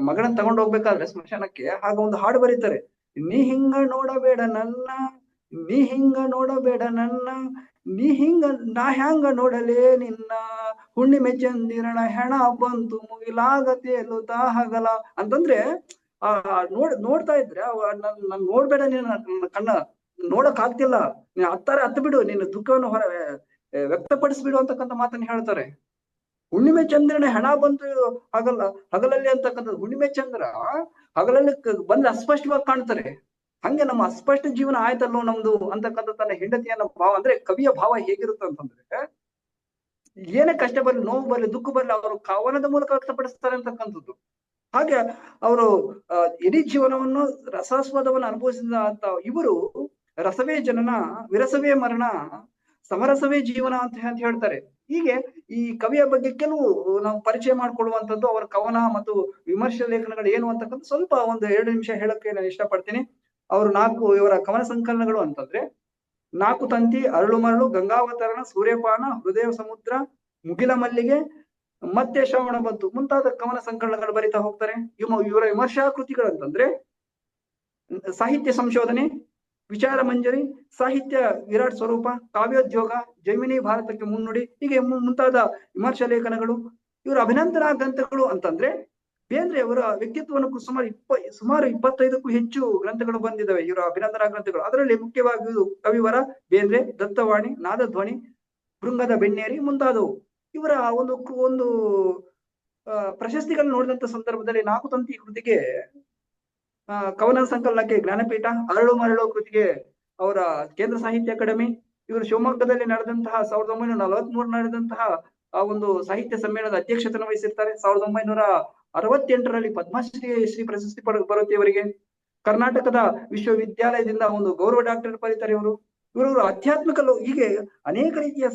ಮಗನ ತಗೊಂಡು ಹೋಗ್ಬೇಕಾದ್ರೆ ಸ್ಮಶಾನಕ್ಕೆ ಆಗ ಒಂದು ಹಾಡು ಬರೀತಾರೆ. ನೀ ಹಿಂಗ ನೋಡಬೇಡ ನನ್ನ, ನೀ ಹಿಂಗ ನೋಡಬೇಡ ನನ್ನ, ನೀ ಹಿಂಗ ನಾ ಹ್ಯಾಂಗ ನೋಡಲೇ ನಿನ್ನ, ಹುಣ್ಣಿಮೆ ಚಂದಿರನ ಹೆಣ ಬಂತು ಮುಗಿಲಾಗ ತೇಲುತ್ತಾ ಹಗಲ ಅಂತಂದ್ರೆ ನೋಡ್ತಾ ಇದ್ರೆ ನನ್ ನೋಡ್ಬೇಡ ನೀನು, ನನ್ನ ಕಣ್ಣ ನೋಡಕ್ ಆಗ್ತಿಲ್ಲ, ನೀನ್ ಹತ್ತು ಬಿಡು, ನಿನ್ನ ದುಃಖವನ್ನು ವ್ಯಕ್ತಪಡಿಸ್ಬಿಡು ಅಂತಕ್ಕಂಥ ಮಾತನ್ನ ಹೇಳ್ತಾರೆ. ಹುಣ್ಣಿಮೆ ಚಂದ್ರನ ಹೆಣ ಬಂತು ಹಗಲಲ್ಲಿ ಅಂತಕ್ಕಂಥದ್ದು. ಹುಣ್ಣಿಮೆ ಚಂದ್ರ ಹಗಲಲ್ಲಿ ಬಂದು ಅಸ್ಪಷ್ಟವಾಗಿ ಕಾಣ್ತಾರೆ. ಹಂಗೆ ನಮ್ಮ ಅಸ್ಪಷ್ಟ ಜೀವನ ಆಯ್ತಲ್ಲೋ ನಮ್ದು ಅಂತಕ್ಕಂಥ ತನ್ನ ಹೆಂಡತಿಯನ್ನ ಭಾವ, ಅಂದ್ರೆ ಕವಿಯ ಭಾವ ಹೇಗಿರುತ್ತೆ ಅಂತಂದ್ರೆ, ಏನೇ ಕಷ್ಟ ಬರ್ಲಿ, ನೋವು ಬರ್ಲಿ, ದುಃಖ ಬರ್ಲಿ, ಅವರು ಕವನದ ಮೂಲಕ ವ್ಯಕ್ತಪಡಿಸ್ತಾರೆ ಅಂತಕ್ಕಂಥದ್ದು. ಹಾಗೆ ಅವರು ಇಡೀ ಜೀವನವನ್ನು ರಸಾಸ್ವಾದವನ್ನು ಅನುಭವಿಸಿದ ಅಂತ ಇವರು ರಸವೇ ಜನನ ವಿರಸವೇ ಮರಣ ಸಮರಸವೇ ಜೀವನ ಅಂತ ಹೇಳ್ತಾರೆ. ಹೀಗೆ ಈ ಕವಿಯ ಬಗ್ಗೆ ಕೆಲವು ನಾವು ಪರಿಚಯ ಮಾಡ್ಕೊಳ್ಳುವಂಥದ್ದು, ಅವರ ಕವನ ಮತ್ತು ವಿಮರ್ಶೆ ಲೇಖನಗಳು ಏನು ಅಂತಕ್ಕಂಥ ಸ್ವಲ್ಪ ಒಂದು 2 ನಿಮಿಷ ಹೇಳಕ್ಕೆ ನಾನು ಇಷ್ಟಪಡ್ತೀನಿ. ಇವರ ಕವನ ಸಂಕಲನಗಳು ಅಂತಂದ್ರೆ ನಾಲ್ಕು ತಂತಿ, ಅರಳು ಮರಳು, ಗಂಗಾವತರಣ, ಸೂರ್ಯಪಾನ, ಹೃದಯ ಸಮುದ್ರ, ಮುಗಿಲ ಮಲ್ಲಿಗೆ, ಮತ್ತೆ ಶ್ರವಣ ಬಂತು ಮುಂತಾದ ಕವನ ಸಂಕಲನಗಳು ಬರಿತಾ ಹೋಗ್ತಾರೆ. ಇವರ ವಿಮರ್ಶಾ ಕೃತಿಗಳು ಅಂತಂದ್ರೆ ಸಾಹಿತ್ಯ ಸಂಶೋಧನೆ, ವಿಚಾರ ಮಂಜರಿ, ಸಾಹಿತ್ಯ ವಿರಾಟ್ ಸ್ವರೂಪ, ಕಾವ್ಯೋದ್ಯೋಗ, ಜೈಮಿನಿ ಭಾರತಕ್ಕೆ ಮುನ್ನುಡಿ, ಹೀಗೆ ಮುಂತಾದ ವಿಮರ್ಶಾ ಲೇಖನಗಳು. ಇವರ ಅಭಿನಂದನಾ ಗ್ರಂಥಗಳು ಅಂತಂದ್ರೆ ಬೇಂದ್ರೆ ಅವರ ವ್ಯಕ್ತಿತ್ವವನ್ನು ಸುಮಾರು 25ಕ್ಕೂ ಹೆಚ್ಚು ಗ್ರಂಥಗಳು ಬಂದಿದ್ದಾವೆ, ಇವರ ಅಭಿನಂದನಾ ಗ್ರಂಥಗಳು. ಅದರಲ್ಲಿ ಮುಖ್ಯವಾಗಿ ಕವಿವರ, ಬೇಂದ್ರೆ, ದತ್ತವಾಣಿ, ನಾದಧ್ವನಿ, ಭೃಂಗದ ಬೆಣ್ಣೇರಿ ಮುಂತಾದವು. ಇವರ ಒಂದು ಪ್ರಶಸ್ತಿಗಳನ್ನು ನೋಡಿದಂತ ಸಂದರ್ಭದಲ್ಲಿ ನಾಲ್ಕು ತಂತಿ ಕೃತಿಗೆ ಕವನ ಸಂಕಲನಕ್ಕೆ ಜ್ಞಾನಪೀಠ, ಅರಳು ಮರಳು ಕೃತಿಗೆ ಅವರ ಕೇಂದ್ರ ಸಾಹಿತ್ಯ ಅಕಾಡೆಮಿ, ಇವರು ಶಿವಮೊಗ್ಗದಲ್ಲಿ ನಡೆದಂತಹ 1943 ನಡೆದಂತಹ ಆ ಒಂದು ಸಾಹಿತ್ಯ ಸಮ್ಮೇಳನದ ಅಧ್ಯಕ್ಷತೆಯನ್ನು ವಹಿಸಿರ್ತಾರೆ. 1968ರಲ್ಲಿ ಪದ್ಮಶ್ರೀ ಪ್ರಶಸ್ತಿ ಬರುತ್ತೆ ಇವರಿಗೆ. ಕರ್ನಾಟಕದ ವಿಶ್ವವಿದ್ಯಾಲಯದಿಂದ ಒಂದು ಗೌರವ ಡಾಕ್ಟರೇಟ್ ಪರೀತಾರೆ ಇವರು. ಆಧ್ಯಾತ್ಮಿಕ ಹೀಗೆ ಅನೇಕ ರೀತಿಯ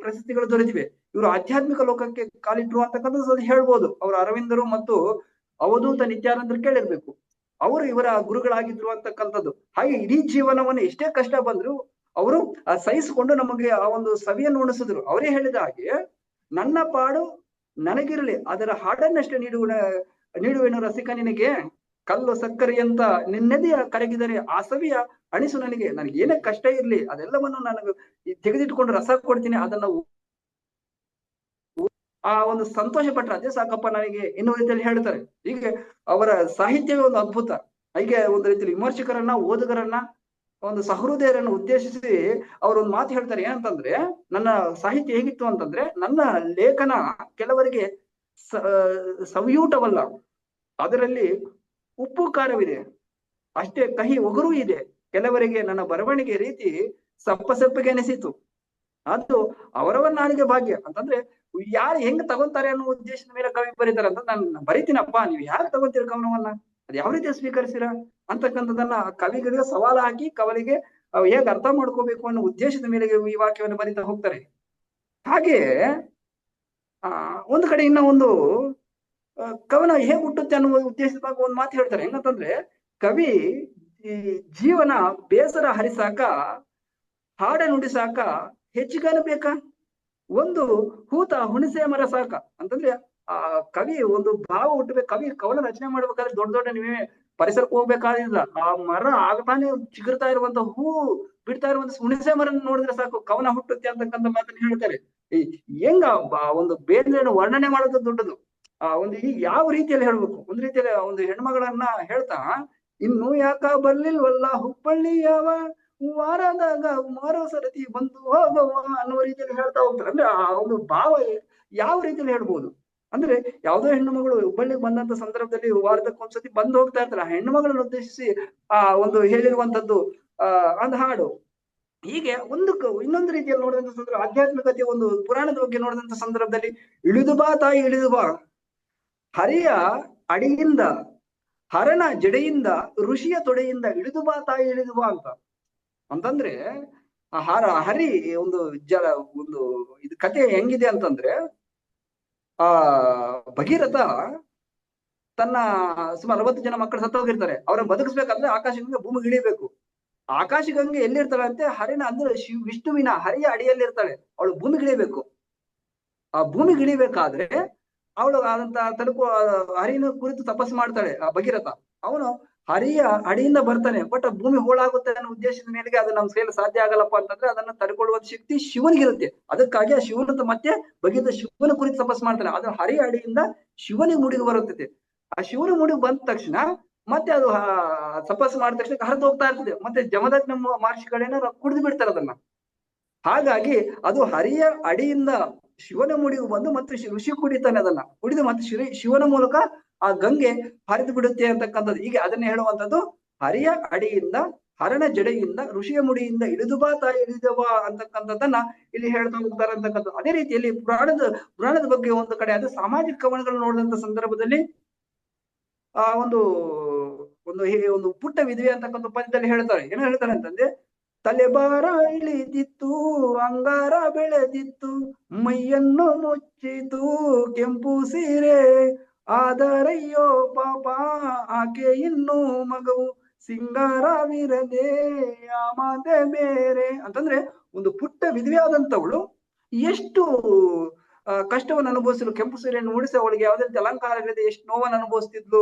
ಪ್ರಶಸ್ತಿಗಳು ದೊರೆತಿವೆ. ಇವರು ಆಧ್ಯಾತ್ಮಿಕ ಲೋಕಕ್ಕೆ ಕಾಲಿಟ್ರು ಅಂತಕ್ಕಂಥದ್ದು ಹೇಳ್ಬೋದು. ಅವರು ಅರವಿಂದರು ಮತ್ತು ಅವಧೂತ ನಿತ್ಯಾನಂದರು ಕೇಳಿರ್ಬೇಕು, ಅವರು ಇವರ ಗುರುಗಳಾಗಿದ್ರು ಅಂತಕ್ಕಂಥದ್ದು. ಹಾಗೆ ಇಡೀ ಜೀವನವನ್ನು ಎಷ್ಟೇ ಕಷ್ಟ ಬಂದ್ರು ಅವರು ಸಹಿಸಿಕೊಂಡು ನಮಗೆ ಆ ಒಂದು ಸವಿಯನ್ನು ಉಣಿಸಿದ್ರು. ಅವರೇ ಹೇಳಿದ ಹಾಗೆ, ನನ್ನ ಪಾಡು ನನಗಿರಲಿ, ಅದರ ಹಾಡನ್ನಷ್ಟೇ ನೀಡುವೆನು ರಸಿಕ ನಿನಗೆ, ಕಲ್ಲು ಸಕ್ಕರೆಯಂತ ನಿನ್ನೆದೆಯ ಕರಗಿದರೆ ಆ ಸವಿಯ ಅಣಿಸು ನನಗೆ ಏನೇ ಕಷ್ಟ ಇರ್ಲಿ ಅದೆಲ್ಲವನ್ನು ನನಗೆ ತೆಗೆದಿಟ್ಕೊಂಡು ರಸ ಕೊಡ್ತೀನಿ, ಅದನ್ನ ಆ ಒಂದು ಸಂತೋಷ ಪಟ್ರೆ ಅದೇ ಸಾಕಪ್ಪ ನನಗೆ ಎನ್ನುವ ರೀತಿಯಲ್ಲಿ ಹೇಳ್ತಾರೆ. ಹೀಗೆ ಅವರ ಸಾಹಿತ್ಯವೇ ಒಂದು ಅದ್ಭುತ. ಹೀಗೆ ಒಂದು ರೀತಿಯಲ್ಲಿ ವಿಮರ್ಶಕರನ್ನ, ಓದುಗರನ್ನ, ಒಂದು ಸಹೃದಯರನ್ನು ಉದ್ದೇಶಿಸಿ ಅವರೊಂದು ಮಾತು ಹೇಳ್ತಾರೆ. ಏನಂತಂದ್ರೆ, ನನ್ನ ಸಾಹಿತ್ಯ ಹೇಗಿತ್ತು ಅಂತಂದ್ರೆ, ನನ್ನ ಲೇಖನ ಕೆಲವರಿಗೆ ಸವಿಯೂಟವಲ್ಲ, ಅದರಲ್ಲಿ ಉಪ್ಪು ಖಾರವಿದೆ, ಅಷ್ಟೇ ಕಹಿ ಒಗರು ಇದೆ. ಕೆಲವರಿಗೆ ನನ್ನ ಬರವಣಿಗೆ ರೀತಿ ಸಪ್ಪಗೆ ಅನಿಸಿತು, ಅದು ಅವರವರ ನಾಲಿಗೆ ಭಾಗ್ಯ ಅಂತಂದ್ರೆ ಯಾರು ಹೆಂಗ್ ತಗೊಂತಾರೆ ಅನ್ನೋ ಉದ್ದೇಶದ ಮೇಲೆ ಕವಿ ಬರೀತಾರೆ ಅಂತ ನಾನು ಬರೀತೀನಪ್ಪ, ನೀವು ಯಾರು ತಗೊಂತೀರ ಕವನವನ್ನ, ಅದು ಯಾವ ರೀತಿ ಸ್ವೀಕರಿಸಿರ ಅಂತಕ್ಕಂಥದ್ದನ್ನ ಕವಿಗಳಿಗೆ ಸವಾಲು ಹಾಕಿ ಕವಲಿಗೆ ಹೇಗೆ ಅರ್ಥ ಮಾಡ್ಕೋಬೇಕು ಅನ್ನೋ ಉದ್ದೇಶದ ಮೇಲೆ ಈ ವಾಕ್ಯವನ್ನು ಬರೀತಾ ಹೋಗ್ತಾರೆ. ಹಾಗೆ ಒಂದು ಕಡೆ ಇನ್ನ ಒಂದು ಕವನ ಹೇಗೆ ಹುಟ್ಟುತ್ತೆ ಅನ್ನುವ ಉದ್ದೇಶದಾಗ ಒಂದು ಮಾತು ಹೇಳ್ತಾರೆ. ಹೆಂಗಂತಂದ್ರೆ, ಕವಿ ಜೀವನ ಬೇಸರ ಹರಿಸಾಕ, ಹಾಡ ನುಡಿಸಾಕ ಹೆಚ್ಚಿಗಾನ ಬೇಕಾ, ಒಂದು ಹೂತ ಹುಣಸೆ ಮರ ಸಾಕ ಅಂತಂದ್ರೆ ಆ ಕವಿ ಒಂದು ಭಾವ ಹುಟ್ಟಬೇಕು. ಕವಿ ಕವನ ರಚನೆ ಮಾಡ್ಬೇಕಾದ್ರೆ ದೊಡ್ಡ ನೀವೇ ಪರಿಸರಕ್ಕೆ ಹೋಗ್ಬೇಕಾದಿಲ್ಲ, ಆ ಮರ ಆಗತಾನೆ ಚಿಗುರ್ತಾ ಇರುವಂತ ಹೂ ಬಿಡ್ತಾ ಇರುವಂತ ಹುಣಸೆ ಮರ ನೋಡಿದ್ರೆ ಸಾಕು ಕವನ ಹುಟ್ಟುತ್ತೆ ಅಂತಕ್ಕಂಥ ಮಾತನ್ನ ಹೇಳ್ತಾರೆ. ಹೆಂಗ ಒಂದು ಬೇಂದ್ರೆಯನ್ನು ವರ್ಣನೆ ಮಾಡೋದು ದೊಡ್ಡದು. ಒಂದು ಯಾವ ರೀತಿಯಲ್ಲಿ ಹೇಳ್ಬೇಕು, ಒಂದು ರೀತಿಯಲ್ಲಿ ಒಂದು ಹೆಣ್ಮಗಳನ್ನ ಹೇಳ್ತಾ, ಇನ್ನು ಯಾಕ ಬರ್ಲಿಲ್ವಲ್ಲ ಹುಬ್ಬಳ್ಳಿಯವ ವಾರದಾಗ ಮಾರೋ ಸರತಿ ಬಂದು ಹೋಗವ ಅನ್ನುವ ರೀತಿಯಲ್ಲಿ ಹೇಳ್ತಾ ಹೋಗ್ತಾರೆ. ಅಂದ್ರೆ ಆ ಒಂದು ಭಾವ ಯಾವ ರೀತಿಯಲ್ಲಿ ಹೇಳ್ಬೋದು ಅಂದ್ರೆ, ಯಾವುದೋ ಹೆಣ್ಣು ಮಗಳು ಹುಬ್ಬಳ್ಳಿಗೆ ಬಂದಂತ ಸಂದರ್ಭದಲ್ಲಿ ವಾರದಕ್ಕೊಂದ್ಸತಿ ಬಂದು ಹೋಗ್ತಾ ಇರ್ತಾರೆ. ಆ ಹೆಣ್ಣು ಮಗಳನ್ನು ಉದ್ದೇಶಿಸಿ ಆ ಒಂದು ಹೇಳಿರುವಂತದ್ದು ಒಂದು ಹಾಡು. ಹೀಗೆ ಇನ್ನೊಂದು ರೀತಿಯಲ್ಲಿ ನೋಡಿದಂತ ಸಂದರ್ಭ, ಆಧ್ಯಾತ್ಮಿಕತೆ ಒಂದು ಪುರಾಣದ ಬಗ್ಗೆ ನೋಡಿದಂತ ಸಂದರ್ಭದಲ್ಲಿ, ಇಳಿದು ಬಾ ತಾಯಿ ಇಳಿದು ಬಾ, ಹರಿಯ ಅಡಿಯಿಂದ ಹರನ ಜಡೆಯಿಂದ ಋಷಿಯ ತೊಡೆಯಿಂದ ಇಳಿದು ಬಾ ತಾಯಿ ಇಳಿದು ಬಾ ಅಂತಂದ್ರೆ ಹರಿ ಒಂದು ಇದು ಕಥೆ ಹೆಂಗಿದೆ ಅಂತಂದ್ರೆ, ಆ ಭಗೀರಥ ತನ್ನ ಸುಮಾರು 60 ಜನ ಮಕ್ಕಳು ಸತ್ತೋಗಿರ್ತಾರೆ. ಅವ್ರನ್ನ ಬದುಕಿಸ್ಬೇಕಂದ್ರೆ ಆಕಾಶಗಂಗೆ ಭೂಮಿಗೆ ಇಳಿಬೇಕು. ಆಕಾಶಗಂಗೆ ಎಲ್ಲಿರ್ತಾಳೆ ಅಂತೆ? ಹರಿನ ಅಂದ್ರೆ ವಿಷ್ಣುವಿನ ಹರಿಯ ಅಡಿಯಲ್ಲಿ ಇರ್ತಾಳೆ. ಅವಳು ಭೂಮಿಗೆ ಇಳಿಬೇಕು. ಆ ಭೂಮಿಗೆ ಇಳಿಬೇಕಾದ್ರೆ ಅವಳು ಆದಂತ ಹರಿನ ಕುರಿತು ತಪಸ್ಸು ಮಾಡ್ತಾಳೆ ಆ ಭಗೀರಥ. ಅವನು ಹರಿಯ ಅಡಿಯಿಂದ ಬರ್ತಾನೆ, ಬಟ್ ಭೂಮಿ ಹೋಳಾಗುತ್ತೆ ಅನ್ನೋ ಉದ್ದೇಶದ ಮೇಲೆಗೆ ಅದು ನಮ್ ಕೈಯಲ್ಲಿ ಸಾಧ್ಯ ಆಗಲ್ಲಪ್ಪ ಅಂತಂದ್ರೆ ಅದನ್ನ ತಡ್ಕೊಳ್ಳುವ ಶಕ್ತಿ ಶಿವನಿಗಿರುತ್ತೆ. ಅದಕ್ಕಾಗಿ ಆ ಶಿವನ ಮತ್ತೆ ಭಗೀರಥ ಶಿವನ ಕುರಿತು ತಪಸ್ಸು ಮಾಡ್ತಾನೆ. ಅದು ಹರಿಯ ಅಡಿಯಿಂದ ಶಿವನಿಗೆ ಮುಡಿಗೆ ಬರುತ್ತದೆ. ಆ ಶಿವನ ಮುಡಿಗೆ ಬಂದ ತಕ್ಷಣ ಮತ್ತೆ ಅದು ತಪಸ್ಸು ಮಾಡಿದ ತಕ್ಷಣ ಹರಿದು ಹೋಗ್ತಾ ಇರ್ತದೆ. ಮತ್ತೆ ಜಮದಗ್ನ ಮಹರ್ಷಿಗಳೇನೋ ಕುಡಿದು ಬಿಡ್ತಾರೆ ಅದನ್ನ. ಹಾಗಾಗಿ ಅದು ಹರಿಯ ಅಡಿಯಿಂದ ಶಿವನ ಮುಡಿಗೆ ಬಂದು ಮತ್ತೆ ಋಷಿ ಕುಡಿತಾನೆ. ಅದನ್ನ ಕುಡಿದು ಮತ್ತೆ ಶಿವನ ಮೂಲಕ ಆ ಗಂಗೆ ಹರಿದು ಬಿಡುತ್ತೆ ಅಂತಕ್ಕಂಥದ್ದು. ಹೀಗೆ ಅದನ್ನ ಹೇಳುವಂಥದ್ದು ಹರಿಯ ಅಡಿಯಿಂದ ಹರಣ ಜಡೆಯಿಂದ ಋಷಿಯ ಮುಡಿಯಿಂದ ಇಳಿದು ಬಾ ತಾಯಿ ಇಳಿದು ಬಾ ಅಂತಕ್ಕಂಥದ್ದನ್ನ ಇಲ್ಲಿ ಹೇಳ್ತಾ ಹೋಗ್ತಾರೆ ಅಂತಕ್ಕಂಥದ್ದು. ಅದೇ ರೀತಿಯಲ್ಲಿ ಪುರಾಣದ ಬಗ್ಗೆ ಒಂದು ಕಡೆ ಅದು ಸಾಮಾಜಿಕ ಕವನಗಳು ನೋಡಿದಂತ ಸಂದರ್ಭದಲ್ಲಿ ಆ ಒಂದು ಪುಟ್ಟ ವಿಧವೆ ಅಂತಕ್ಕಂಥ ಪದ್ಯದಲ್ಲಿ ಹೇಳ್ತಾರೆ. ಏನೋ ಹೇಳ್ತಾರೆ ಅಂತಂದ್ರೆ, ತಲೆಬಾರ ಇಳಿದಿತ್ತು, ಅಂಗಾರ ಬೆಳೆದಿತ್ತು, ಮೈಯನ್ನು ಮುಚ್ಚಿತು ಕೆಂಪು ಸೀರೆ, ಆದರಯ್ಯೋ ಪಾಪ ಆಕೆ ಇನ್ನೂ ಮಗವು ಸಿಂಗಾರವಿರದೆ ಆಮದೆ ಬೇರೆ ಅಂತಂದ್ರೆ, ಒಂದು ಪುಟ್ಟ ವಿಧವೆ ಆದಂತವಳು ಎಷ್ಟು ಕಷ್ಟವನ್ನು ಅನುಭವಿಸಿದ್ರು. ಕೆಂಪು ಸೀರೆಯನ್ನು ಉಡಿಸಿ ಅವಳಿಗೆ ಯಾವುದೇ ರೀತಿ ಅಲಂಕಾರ ಇಲ್ಲದೆ ಎಷ್ಟು ನೋವನ್ನು ಅನುಭವಿಸ್ತಿದ್ಲು.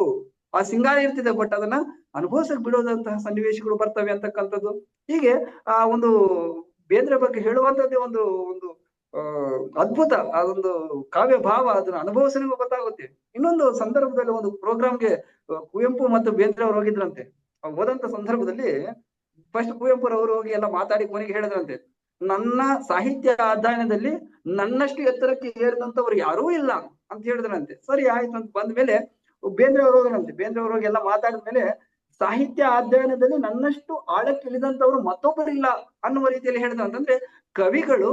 ಆ ಸಿಂಗಾರ ಇರ್ತಿದೆ, ಬಟ್ ಅದನ್ನ ಅನುಭವಿಸಕ್ ಬಿಡೋದಂತಹ ಸನ್ನಿವೇಶಗಳು ಬರ್ತವೆ ಅಂತಕ್ಕಂಥದ್ದು. ಹೀಗೆ ಆ ಒಂದು ಬೇಂದ್ರೆ ಬಗ್ಗೆ ಹೇಳುವಂತದ್ದೇ ಒಂದು ಅದ್ಭುತ. ಅದೊಂದು ಕಾವ್ಯ ಭಾವ, ಅದನ್ನ ಅನುಭವಿಸಲಿಗೂ ಗೊತ್ತಾಗುತ್ತೆ. ಇನ್ನೊಂದು ಸಂದರ್ಭದಲ್ಲಿ ಒಂದು ಪ್ರೋಗ್ರಾಮ್ಗೆ ಕುವೆಂಪು ಮತ್ತು ಬೇಂದ್ರೆ ಅವರು ಹೋಗಿದ್ರಂತೆ. ಹೋದಂತ ಸಂದರ್ಭದಲ್ಲಿ ಫಸ್ಟ್ ಕುವೆಂಪುರವರು ಹೋಗಿ ಎಲ್ಲ ಮಾತಾಡಿ ಕೊನೆಗೆ ಹೇಳಿದ್ರಂತೆ, ನನ್ನ ಸಾಹಿತ್ಯ ಅಧ್ಯಯನದಲ್ಲಿ ನನ್ನಷ್ಟು ಎತ್ತರಕ್ಕೆ ಏರಿದಂತವ್ರು ಯಾರೂ ಇಲ್ಲ ಅಂತ ಹೇಳಿದ್ರಂತೆ. ಸರಿ ಆಯ್ತು ಅಂತ ಬಂದ್ಮೇಲೆ ಬೇಂದ್ರೆ ಅವರು ಹೋದ್ರಂತೆ. ಬೇಂದ್ರೆ ಅವರು ಹೋಗಿ ಎಲ್ಲ ಮಾತಾಡಿದ್ಮೇಲೆ, ಸಾಹಿತ್ಯ ಅಧ್ಯಯನದಲ್ಲಿ ನನ್ನಷ್ಟು ಆಳಕ್ಕೆ ಇಳಿದಂತವ್ರು ಮತ್ತೊಬ್ಬರಿಲ್ಲ ಅನ್ನುವ ರೀತಿಯಲ್ಲಿ ಹೇಳಿದಂತಂದ್ರೆ, ಕವಿಗಳು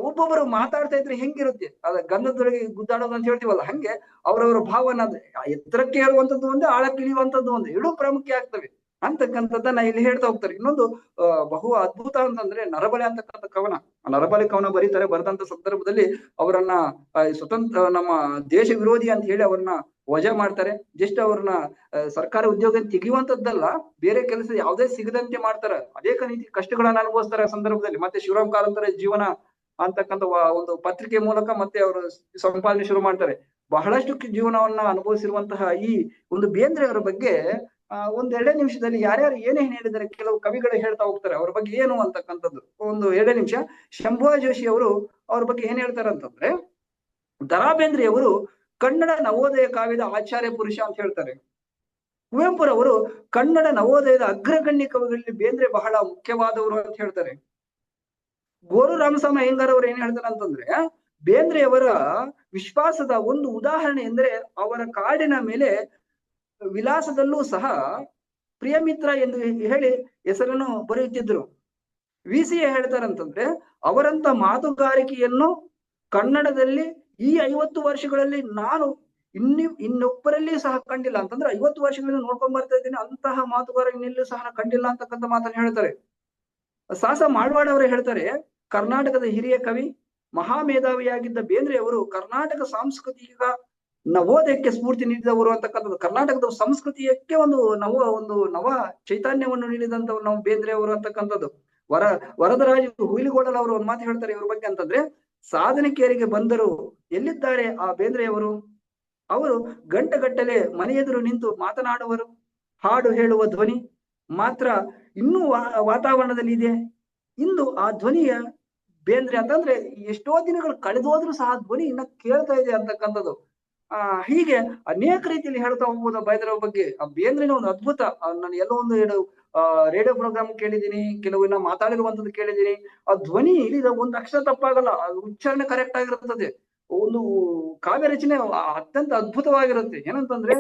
ಒಬ್ಬೊಬ್ಬರು ಮಾತಾಡ್ತಾ ಇದ್ರೆ ಹೆಂಗಿರುತ್ತೆ, ಅದ ಗಂಧದೊಳಗೆ ಗುದ್ದಾಡೋದು ಅಂತ ಹೇಳ್ತೀವಲ್ಲ, ಹಂಗೆ ಅವ್ರವ್ರ ಭಾವನ ಎತ್ತರಕ್ಕೆ ಏರುವಂತದ್ದು ಒಂದೇ, ಆಳಕ್ಕೆ ಇಳಿಯುವಂತದ್ದು ಒಂದೇ, ಎರಡೂ ಪ್ರಾಮುಖ್ಯ ಆಗ್ತವೆ ಅಂತಕ್ಕಂಥದ್ದನ್ನ ಇಲ್ಲಿ ಹೇಳ್ತಾ ಹೋಗ್ತಾರೆ. ಇನ್ನೊಂದು ಬಹು ಅದ್ಭುತ ಅಂತಂದ್ರೆ ನರಬಲಿ ಅಂತಕ್ಕಂಥ ಕವನ. ನರಬಲಿ ಕವನ ಬರೀತಾರೆ. ಬರೆದಂತ ಸಂದರ್ಭದಲ್ಲಿ ಅವರನ್ನ ಸ್ವತಂತ್ರ ನಮ್ಮ ದೇಶ ವಿರೋಧಿ ಅಂತ ಹೇಳಿ ಅವ್ರನ್ನ ವಜಾ ಮಾಡ್ತಾರೆ. ಜಸ್ಟ್ ಅವ್ರನ್ನ ಸರ್ಕಾರ ಉದ್ಯೋಗ ತೆಗೆಯುವಂತದ್ದಲ್ಲ, ಬೇರೆ ಕೆಲಸ ಯಾವುದೇ ಸಿಗದಂತೆ ಮಾಡ್ತಾರೆ. ಅನೇಕ ರೀತಿ ಕಷ್ಟಗಳನ್ನ ಅನುಭವಿಸ್ತಾರೆ ಆ ಸಂದರ್ಭದಲ್ಲಿ. ಮತ್ತೆ ಶಿವರಾಮ್ ಕಾರಂತರ ಜೀವನ ಅಂತಕ್ಕಂಥ ಒಂದು ಪತ್ರಿಕೆ ಮೂಲಕ ಮತ್ತೆ ಅವರು ಸಂಪಾದನೆ ಶುರು ಮಾಡ್ತಾರೆ. ಬಹಳಷ್ಟು ಜೀವನವನ್ನ ಅನುಭವಿಸಿರುವಂತಹ ಈ ಒಂದು ಬೇಂದ್ರೆ ಅವರ ಬಗ್ಗೆ 1-2 ನಿಮಿಷದಲ್ಲಿ ಯಾರ್ಯಾರು ಏನೇನ್ ಹೇಳಿದ್ದಾರೆ ಕೆಲವು ಕವಿಗಳು ಹೇಳ್ತಾ ಹೋಗ್ತಾರೆ ಅವ್ರ ಬಗ್ಗೆ ಏನು ಅಂತಕ್ಕಂಥದ್ದು. 1-2 ನಿಮಿಷ. ಶಂಭುವ ಜೋಶಿ ಅವರು ಅವ್ರ ಬಗ್ಗೆ ಏನ್ ಹೇಳ್ತಾರೆ ಅಂತಂದ್ರೆ, ದರಾ ಬೇಂದ್ರೆ ಅವರು ಕನ್ನಡ ನವೋದಯ ಕಾವ್ಯದ ಆಚಾರ್ಯ ಪುರುಷ ಅಂತ ಹೇಳ್ತಾರೆ. ಕುವೆಂಪುರವರು ಕನ್ನಡ ನವೋದಯದ ಅಗ್ರಗಣ್ಯ ಕವಿಗಳಲ್ಲಿ ಬೇಂದ್ರೆ ಬಹಳ ಮುಖ್ಯವಾದವರು ಅಂತ ಹೇಳ್ತಾರೆ. ಗೋರು ರಾಮಸ್ವಾಮಿ ಅಯ್ಯಂಗಾರ್ ಅವರು ಏನ್ ಹೇಳ್ತಾರೆ ಅಂತಂದ್ರೆ, ಬೇಂದ್ರೆಯವರ ವಿಶ್ವಾಸದ ಒಂದು ಉದಾಹರಣೆ ಎಂದ್ರೆ ಅವರ ಕಾಡಿನ ಮೇಲೆ ವಿಲಾಸದಲ್ಲೂ ಸಹ ಪ್ರಿಯಮಿತ್ರ ಎಂದು ಹೇಳಿ ಹೆಸರನ್ನು ಬರೆಯುತ್ತಿದ್ರು. ವಿ.ಸಿ.ಎ ಹೇಳ್ತಾರಂತಂದ್ರೆ, ಅವರಂತ ಮಾತುಗಾರಿಕೆಯನ್ನು ಕನ್ನಡದಲ್ಲಿ ಈ 50 ವರ್ಷಗಳಲ್ಲಿ ನಾನು ಇನ್ನೊಬ್ಬರಲ್ಲಿ ಸಹ ಕಂಡಿಲ್ಲ ಅಂತಂದ್ರೆ, 50 ವರ್ಷಗಳಿಂದ ನೋಡ್ಕೊಂಡ್ ಬರ್ತಾ ಇದ್ದೀನಿ, ಅಂತಹ ಮಾತುಗಾರ ಇನ್ನೆಲ್ಲೂ ಸಹ ಕಂಡಿಲ್ಲ ಅಂತಕ್ಕಂಥ ಮಾತನ್ನು ಹೇಳ್ತಾರೆ. ಸಾಸ ಮಾಳ್ವಾಡ್ ಅವರು ಹೇಳ್ತಾರೆ, ಕರ್ನಾಟಕದ ಹಿರಿಯ ಕವಿ ಮಹಾಮೇಧಾವಿಯಾಗಿದ್ದ ಬೇಂದ್ರೆ ಅವರು ಕರ್ನಾಟಕ ಸಾಂಸ್ಕೃತಿಕ ನವೋದಯಕ್ಕೆ ಸ್ಫೂರ್ತಿ ನೀಡಿದವರು ಅಂತಕ್ಕಂಥದ್ದು. ಕರ್ನಾಟಕದ ಸಂಸ್ಕೃತಿಯಕ್ಕೆ ಒಂದು ನವ ಚೈತನ್ಯವನ್ನು ನೀಡಿದಂತವ್ರು ನಾವು ಬೇಂದ್ರೆ ಅವರು ಅಂತಕ್ಕಂಥದ್ದು. ವರದರಾಜ ಹುಯಿಲಗೋಡಲ್ ಅವರು ಒಂದು ಮಾತು ಹೇಳ್ತಾರೆ ಇವ್ರ ಬಗ್ಗೆ ಅಂತಂದ್ರೆ, ಸಾಧನಿಕೆಯರಿಗೆ ಬಂದರು ಎಲ್ಲಿದ್ದಾರೆ ಆ ಬೇಂದ್ರೆಯವರು? ಅವರು ಗಂಟೆಗಟ್ಟಲೆ ಮನೆಯೆದುರು ನಿಂತು ಮಾತನಾಡುವರು, ಹಾಡು ಹೇಳುವ ಧ್ವನಿ ಮಾತ್ರ ಇನ್ನೂ ವಾತಾವರಣದಲ್ಲಿ ಇದೆ. ಇಂದು ಆ ಧ್ವನಿಯ ಬೇಂದ್ರೆ ಅಂತಂದ್ರೆ ಎಷ್ಟೋ ದಿನಗಳು ಕಳೆದೋದ್ರೂ ಸಹ ಧ್ವನಿ ಇನ್ನ ಕೇಳ್ತಾ ಇದೆ ಅಂತಕ್ಕಂಥದ್ದು. ಹೀಗೆ ಅನೇಕ ರೀತಿಯಲ್ಲಿ ಹೇಳ್ತಾ ಹೋಗ್ಬೋದು ಬೇಂದ್ರೆ ಬಗ್ಗೆ. ಆ ಬೇಂದ್ರೆನ ಒಂದು ಅದ್ಭುತ. ನಾನು ಎಲ್ಲೋ 1-2 ರೇಡಿಯೋ ಪ್ರೋಗ್ರಾಮ್ ಕೇಳಿದ್ದೀನಿ, ಕೆಲವನ್ನ ಮಾತಾಡಿರುವಂತದ್ದು ಕೇಳಿದ್ದೀನಿ. ಆ ಧ್ವನಿ ಇಲ್ಲಿದ ಒಂದು ಅಕ್ಷರ ತಪ್ಪಾಗಲ್ಲ, ಉಚ್ಚಾರಣೆ ಕರೆಕ್ಟ್ ಆಗಿರುತ್ತದೆ. ಒಂದು ಕಾವ್ಯ ರಚನೆ ಅತ್ಯಂತ ಅದ್ಭುತವಾಗಿರುತ್ತೆ. ಏನಂತಂದ್ರೆ,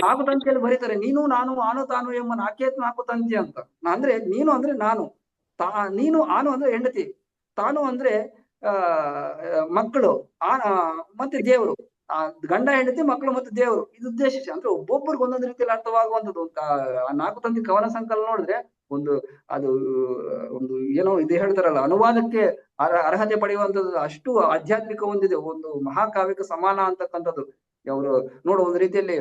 4 ತಂತಿಯಲ್ಲಿ ಬರೀತಾರೆ, ನೀನು ನಾನು ಆನು ತಾನು ಎಂಬ 4 ತಂತಿ ಅಂತ. ಅಂದ್ರೆ ನೀನು ಅಂದ್ರೆ ನಾನು, ನೀನು ಆನು ಅಂದ್ರೆ ಹೆಂಡತಿ, ತಾನು ಅಂದ್ರೆ ಮಕ್ಕಳು, ಮತ್ತೆ ದೇವರು, ಗಂಡ ಹೆಂಡತಿ ಮಕ್ಕಳು ಮತ್ತೆ ದೇವರು. ಇದು ಉದ್ದೇಶ ಅಂದ್ರೆ ಒಬ್ಬೊಬ್ಬರಿಗೆ ಒಂದೊಂದು ರೀತಿಯಲ್ಲಿ ಅರ್ಥವಾಗುವಂಥದ್ದು. 4 ತಂತಿ ಕವನ ಸಂಕಲನ ನೋಡಿದ್ರೆ ಒಂದು ಅದು ಒಂದು ಏನೋ ಇದು ಹೇಳ್ತಾರಲ್ಲ, ಅನುವಾದಕ್ಕೆ ಅರ್ಹತೆ ಪಡೆಯುವಂತದ್ದು, ಅಷ್ಟು ಆಧ್ಯಾತ್ಮಿಕ ಹೊಂದಿದೆ, ಒಂದು ಮಹಾಕಾವ್ಯಕ್ಕೆ ಸಮಾನ ಅಂತಕ್ಕಂಥದ್ದು. ಅವರು ನೋಡು, ಒಂದು ರೀತಿಯಲ್ಲಿ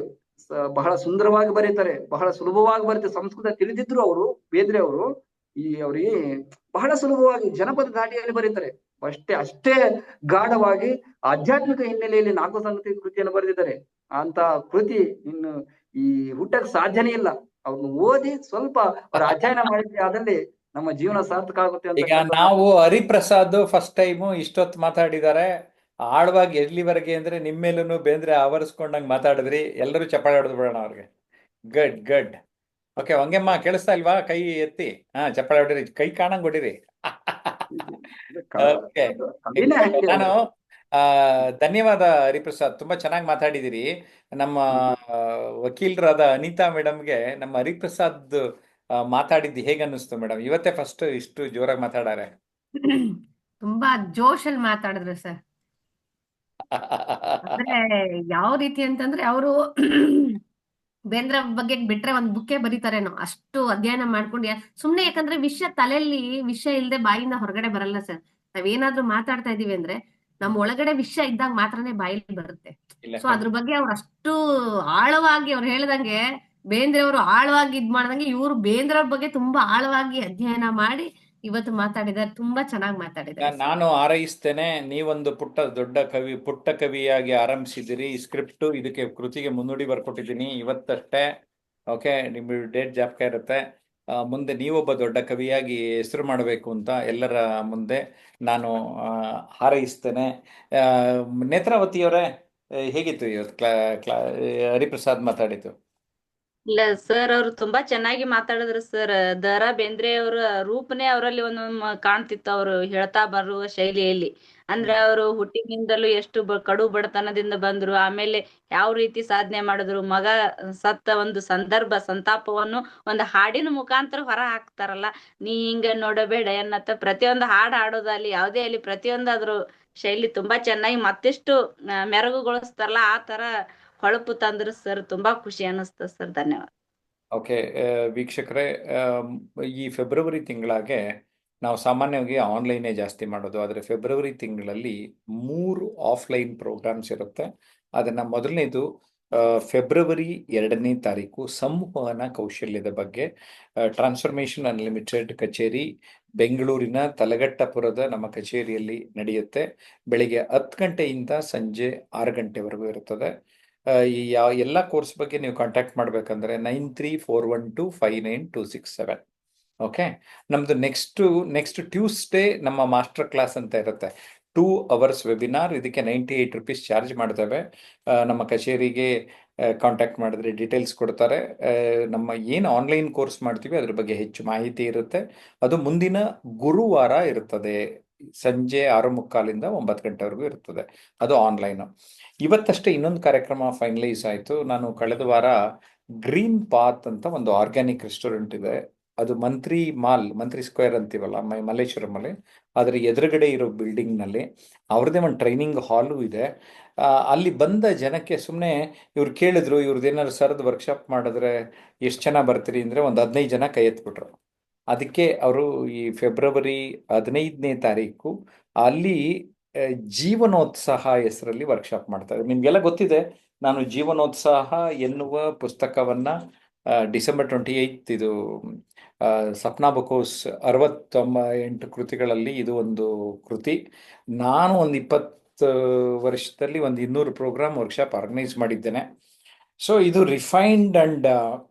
ಬಹಳ ಸುಂದರವಾಗಿ ಬರೀತಾರೆ, ಬಹಳ ಸುಲಭವಾಗಿ ಬರೀತಾರೆ. ಸಂಸ್ಕೃತ ತಿಳಿದಿದ್ರು ಅವರು, ಬೇಂದ್ರೆ ಅವರು, ಅವ್ರಿಗೆ ಬಹಳ ಸುಲಭವಾಗಿ ಜನಪದ ಧಾಟಿಯಲ್ಲಿ ಬರೀತಾರೆ. ಅಷ್ಟೇ ಗಾಢವಾಗಿ ಆಧ್ಯಾತ್ಮಿಕ ಹಿನ್ನೆಲೆಯಲ್ಲಿ 4 ಸಂಗತಿ ಕೃತಿಯನ್ನು ಬರೆದಿದ್ದಾರೆ. ಅಂತ ಕೃತಿ ಇನ್ನು ಈ ಹುಟ್ಟಕ್ ಸಾಧ್ಯನೇ ಇಲ್ಲ. ಅವ್ರನ್ನ ಓದಿ ಸ್ವಲ್ಪ ಅವ್ರ ಅಧ್ಯಯನ ಮಾಡಿದ್ರೆ ಅದಲ್ಲಿ ನಮ್ಮ ಜೀವನ ಸಾರ್ಥಕ ಆಗುತ್ತೆ ಅಂತ. ಈಗ ನಾವು ಹರಿಪ್ರಸಾದ್ ಫಸ್ಟ್ ಟೈಮು ಇಷ್ಟೊತ್ತು ಮಾತಾಡಿದ್ದಾರೆ. ಆಳವಾಗಿ ಎಲ್ಲಿವರೆಗೆ ಅಂದ್ರೆ ನಿಮ್ಮೇಲೂ ಬೇಂದ್ರೆ ಆವರಿಸ್ಕೊಂಡಂಗ್ ಮಾತಾಡಿದ್ರಿ. ಎಲ್ಲರೂ ಚಪ್ಪಾಳೆ ಹೊಡೆದು ಬಿಡೋಣ ಅವ್ರಿಗೆ. Good good. ಓಕೆ, ಹಂಗೆಮ್ಮ ಕೇಳಿಸ್ತಾ ಇಲ್ವಾ? ಕೈ ಎತ್ತಿ. ಚಪ್ಪಾಳೆ ಹೊಡಿರಿ, ಕೈ ಕಾಣಂಗ್ ಹೊಡಿರಿ. ಓಕೆ, ನಾನು ಧನ್ಯವಾದ ಹರಿಪ್ರಸಾದ್, ತುಂಬಾ ಚೆನ್ನಾಗಿ ಮಾತಾಡಿದಿರಿ. ನಮ್ಮ ವಕೀಲರಾದ ಅನಿತಾ ಮೇಡಮ್ಗೆ ನಮ್ಮ ಹರಿಪ್ರಸಾದ್ ಮಾತಾಡಿದ್ದು ಹೇಗೆ ಅನ್ನಿಸ್ತು ಮೇಡಮ್? ಇವತ್ತೇ ಫಸ್ಟ್ ಇಷ್ಟು ಜೋರಾಗಿ ಮಾತಾಡಾರೆ. ತುಂಬಾ ಜೋಶಲ್ಲಿ ಮಾತಾಡಿದ್ರು ಸರ್. ಅಂದ್ರೆ ಯಾವ ರೀತಿ ಅಂತಂದ್ರೆ ಅವರು ಬೇಂದ್ರ ಬಗ್ಗೆ ಬಿಟ್ರೆ ಒಂದ್ ಬುಕ್ಕೇ ಬರೀತಾರೇನೋ, ಅಷ್ಟು ಅಧ್ಯಯನ ಮಾಡ್ಕೊಂಡು ಸುಮ್ನೆ. ಯಾಕಂದ್ರೆ ವಿಷಯ ತಲೆಯಲ್ಲಿ ವಿಷಯ ಇಲ್ದೆ ಬಾಯಿಂದ ಹೊರಗಡೆ ಬರಲ್ಲ ಸರ್. ನಾವೇನಾದ್ರೂ ಮಾತಾಡ್ತಾ ಇದೀವಿ ಅಂದ್ರೆ ನಮ್ ಒಳಗಡೆ ವಿಷಯ ಇದ್ದಾಗ ಮಾತ್ರನೇ ಬಾಯಲ್ಲಿ ಬರುತ್ತೆ. ಸೊ ಅದ್ರ ಬಗ್ಗೆ ಅವ್ರು ಅಷ್ಟು ಆಳವಾಗಿ, ಅವ್ರು ಹೇಳ್ದಂಗೆ ಬೇಂದ್ರೆ ಅವರು ಆಳವಾಗಿ ಇದ್ ಮಾಡ್ದಂಗೆ ಇವ್ರು ಬೇಂದ್ರ ಅವ್ರ ಬಗ್ಗೆ ತುಂಬಾ ಆಳವಾಗಿ ಅಧ್ಯಯನ ಮಾಡಿ ಇವತ್ತು ಮಾತಾಡಿದ್ದಾರೆ. ತುಂಬಾ ಚೆನ್ನಾಗಿ ಮಾತಾಡಿದ್ದಾರೆ. ನಾನು ಹಾರೈಸ್ತೇನೆ, ನೀವೊಂದು ಪುಟ್ಟ ಕವಿಯಾಗಿ ಆರಂಭಿಸಿದಿರಿ. ಸ್ಕ್ರಿಪ್ಟ್ ಇದಕ್ಕೆ ಕೃತಿಗೆ ಮುನ್ನುಡಿ ಬರ್ಕೊಟ್ಟಿದ್ದೀನಿ ಇವತ್ತಷ್ಟೇ. ಓಕೆ, ನಿಮ್ ಡೇಟ್ ಜ್ಞಾಪಕ ಇರುತ್ತೆ. ಮುಂದೆ ನೀವೊಬ್ಬ ದೊಡ್ಡ ಕವಿಯಾಗಿ ಹೆಸರು ಮಾಡಬೇಕು ಅಂತ ಎಲ್ಲರ ಮುಂದೆ ನಾನು ಹಾರೈಸ್ತೇನೆ. ನೇತ್ರಾವತಿಯವರೇ, ಹೇಗಿತ್ತು ಇವತ್ತು ಹರಿಪ್ರಸಾದ್ ಮಾತಾಡಿದ್ದು? ಇಲ್ಲ ಸರ್, ಅವ್ರು ತುಂಬಾ ಚೆನ್ನಾಗಿ ಮಾತಾಡಿದ್ರು ಸರ್. ದ.ರಾ. ಬೇಂದ್ರೆ ಅವರ ರೂಪನೇ ಅವರಲ್ಲಿ ಒಂದು ಕಾಣ್ತಿತ್ತು, ಅವರು ಹೇಳ್ತಾ ಬರುವ ಶೈಲಿಯಲ್ಲಿ. ಅಂದ್ರೆ ಅವರು ಹುಟ್ಟಿನಿಂದಲೂ ಎಷ್ಟು ಕಡು ಬಡತನದಿಂದ ಬಂದ್ರು, ಆಮೇಲೆ ಯಾವ ರೀತಿ ಸಾಧನೆ ಮಾಡಿದ್ರು, ಮಗ ಸತ್ತ ಒಂದು ಸಂತಾಪವನ್ನು ಒಂದು ಹಾಡಿನ ಮುಖಾಂತರ ಹೊರ ಹಾಕ್ತಾರಲ್ಲ, ನೀ ಹಿಂಗ ನೋಡಬೇಡ ಎನ್ನತ್ತ ಪ್ರತಿಯೊಂದು ಹಾಡು ಹಾಡೋದಲ್ಲಿ ಯಾವುದೇ ಅಲ್ಲಿ ಪ್ರತಿಯೊಂದು ಅದ್ರ ಶೈಲಿ ತುಂಬಾ ಚೆನ್ನಾಗಿ ಮತ್ತಿಷ್ಟು ಮೆರುಗುಗೊಳಿಸ್ತಾರಲ್ಲ, ಆ ತರ ಹೊಳಪು ತಂದ್ರು ಸರ್. ತುಂಬಾ ಖುಷಿ ಅನ್ನಿಸ್ತು ಸರ್. ಧನ್ಯವಾದ. ಓಕೆ, ವೀಕ್ಷಕರೇ, ಈ ಫೆಬ್ರವರಿ ತಿಂಗಳಾಗೆ ನಾವು ಸಾಮಾನ್ಯವಾಗಿ ಆನ್ಲೈನೇ ಜಾಸ್ತಿ ಮಾಡೋದು, ಆದರೆ ಫೆಬ್ರವರಿ ತಿಂಗಳಲ್ಲಿ 3 ಆಫ್ಲೈನ್ ಪ್ರೋಗ್ರಾಮ್ಸ್ ಇರುತ್ತೆ. ಅದನ್ನು ಮೊದಲನೇದು ಫೆಬ್ರವರಿ 2ನೇ ತಾರೀಕು ಸಂವಹನ ಕೌಶಲ್ಯದ ಬಗ್ಗೆ ಟ್ರಾನ್ಸ್ಫಾರ್ಮೇಷನ್ ಅನ್ಲಿಮಿಟೆಡ್ ಕಚೇರಿ ಬೆಂಗಳೂರಿನ ತಲಗಟ್ಟಪುರದ ನಮ್ಮ ಕಚೇರಿಯಲ್ಲಿ ನಡೆಯುತ್ತೆ. ಬೆಳಿಗ್ಗೆ 10 ಗಂಟೆಯಿಂದ ಸಂಜೆ 6 ಗಂಟೆವರೆಗೂ ಇರುತ್ತದೆ. ಈ ಎಲ್ಲ ಕೋರ್ಸ್ ಬಗ್ಗೆ ನೀವು ಕಾಂಟ್ಯಾಕ್ಟ್ ಮಾಡಬೇಕಂದ್ರೆ 9341259267. ಓಕೆ, ನಮ್ದು ನೆಕ್ಸ್ಟ್ ಟ್ಯೂಸ್ಡೇ ನಮ್ಮ ಮಾಸ್ಟರ್ ಕ್ಲಾಸ್ ಅಂತ ಇರುತ್ತೆ, 2 hours ವೆಬಿನಾರ್. ಇದಕ್ಕೆ 98 rupees ಚಾರ್ಜ್ ಮಾಡ್ತೇವೆ. ನಮ್ಮ ಕಚೇರಿಗೆ ಕಾಂಟ್ಯಾಕ್ಟ್ ಮಾಡಿದ್ರೆ ಡೀಟೇಲ್ಸ್ ಕೊಡ್ತಾರೆ. ನಮ್ಮ ಏನು ಆನ್ಲೈನ್ ಕೋರ್ಸ್ ಮಾಡ್ತೀವಿ ಅದ್ರ ಬಗ್ಗೆ ಹೆಚ್ಚು ಮಾಹಿತಿ ಇರುತ್ತೆ. ಅದು ಮುಂದಿನ ಗುರುವಾರ ಇರುತ್ತದೆ, ಸಂಜೆ 6:45 9 ಗಂಟೆವರೆಗೂ ಇರ್ತದೆ. ಅದು ಆನ್ಲೈನು. ಇವತ್ತಷ್ಟೇ ಇನ್ನೊಂದು ಕಾರ್ಯಕ್ರಮ ಫೈನಲೈಸ್ ಆಯಿತು. ನಾನು ಕಳೆದ ವಾರ ಗ್ರೀನ್ ಪಾತ್ ಅಂತ ಒಂದು ಆರ್ಗ್ಯಾನಿಕ್ ರೆಸ್ಟೋರೆಂಟ್ ಇದೆ, ಅದು ಮಂತ್ರಿ ಸ್ಕ್ವೇರ್ ಅಂತೀವಲ್ಲ ಮಲ್ಲೇಶ್ವರಮಲ್ಲಿ, ಅದರ ಎದುರುಗಡೆ ಇರೋ ಬಿಲ್ಡಿಂಗ್ನಲ್ಲಿ ಅವ್ರದ್ದೇ ಒಂದು ಟ್ರೈನಿಂಗ್ ಹಾಲು ಇದೆ. ಅಲ್ಲಿ ಬಂದ ಜನಕ್ಕೆ ಸುಮ್ಮನೆ ಇವ್ರು ಕೇಳಿದ್ರು, ಇವ್ರದ್ದೇನಾದ್ರು ಸರ್ದು ವರ್ಕ್ಶಾಪ್ ಮಾಡಿದ್ರೆ ಎಷ್ಟು ಜನ ಬರ್ತೀರಿ ಅಂದರೆ ಒಂದು 15 ಜನ ಕೈ ಎತ್ಬಿಟ್ರು. ಅದಕ್ಕೆ ಅವರು ಈ ಫೆಬ್ರವರಿ 15ನೇ ತಾರೀಕು ಅಲ್ಲಿ ಜೀವನೋತ್ಸಾಹ ಹೆಸರಲ್ಲಿ ವರ್ಕ್ಶಾಪ್ ಮಾಡ್ತಾರೆ. ನಿಮಗೆಲ್ಲ ಗೊತ್ತಿದೆ, ನಾನು ಜೀವನೋತ್ಸಾಹ ಎನ್ನುವ ಪುಸ್ತಕವನ್ನ ಡಿಸೆಂಬರ್ 28 ಇದು ಸಪ್ನಾ ಬಕೋಸ್ 68 ಕೃತಿಗಳಲ್ಲಿ ಇದು ಒಂದು ಕೃತಿ. ನಾನು ಒಂದು 20 ವರ್ಷದಲ್ಲಿ ಒಂದು 200 ಪ್ರೋಗ್ರಾಮ್ ವರ್ಕ್ಶಾಪ್ ಆರ್ಗನೈಸ್ ಮಾಡಿದ್ದೇನೆ. ಸೊ ಇದು ರಿಫೈನ್ಡ್ ಅಂಡ್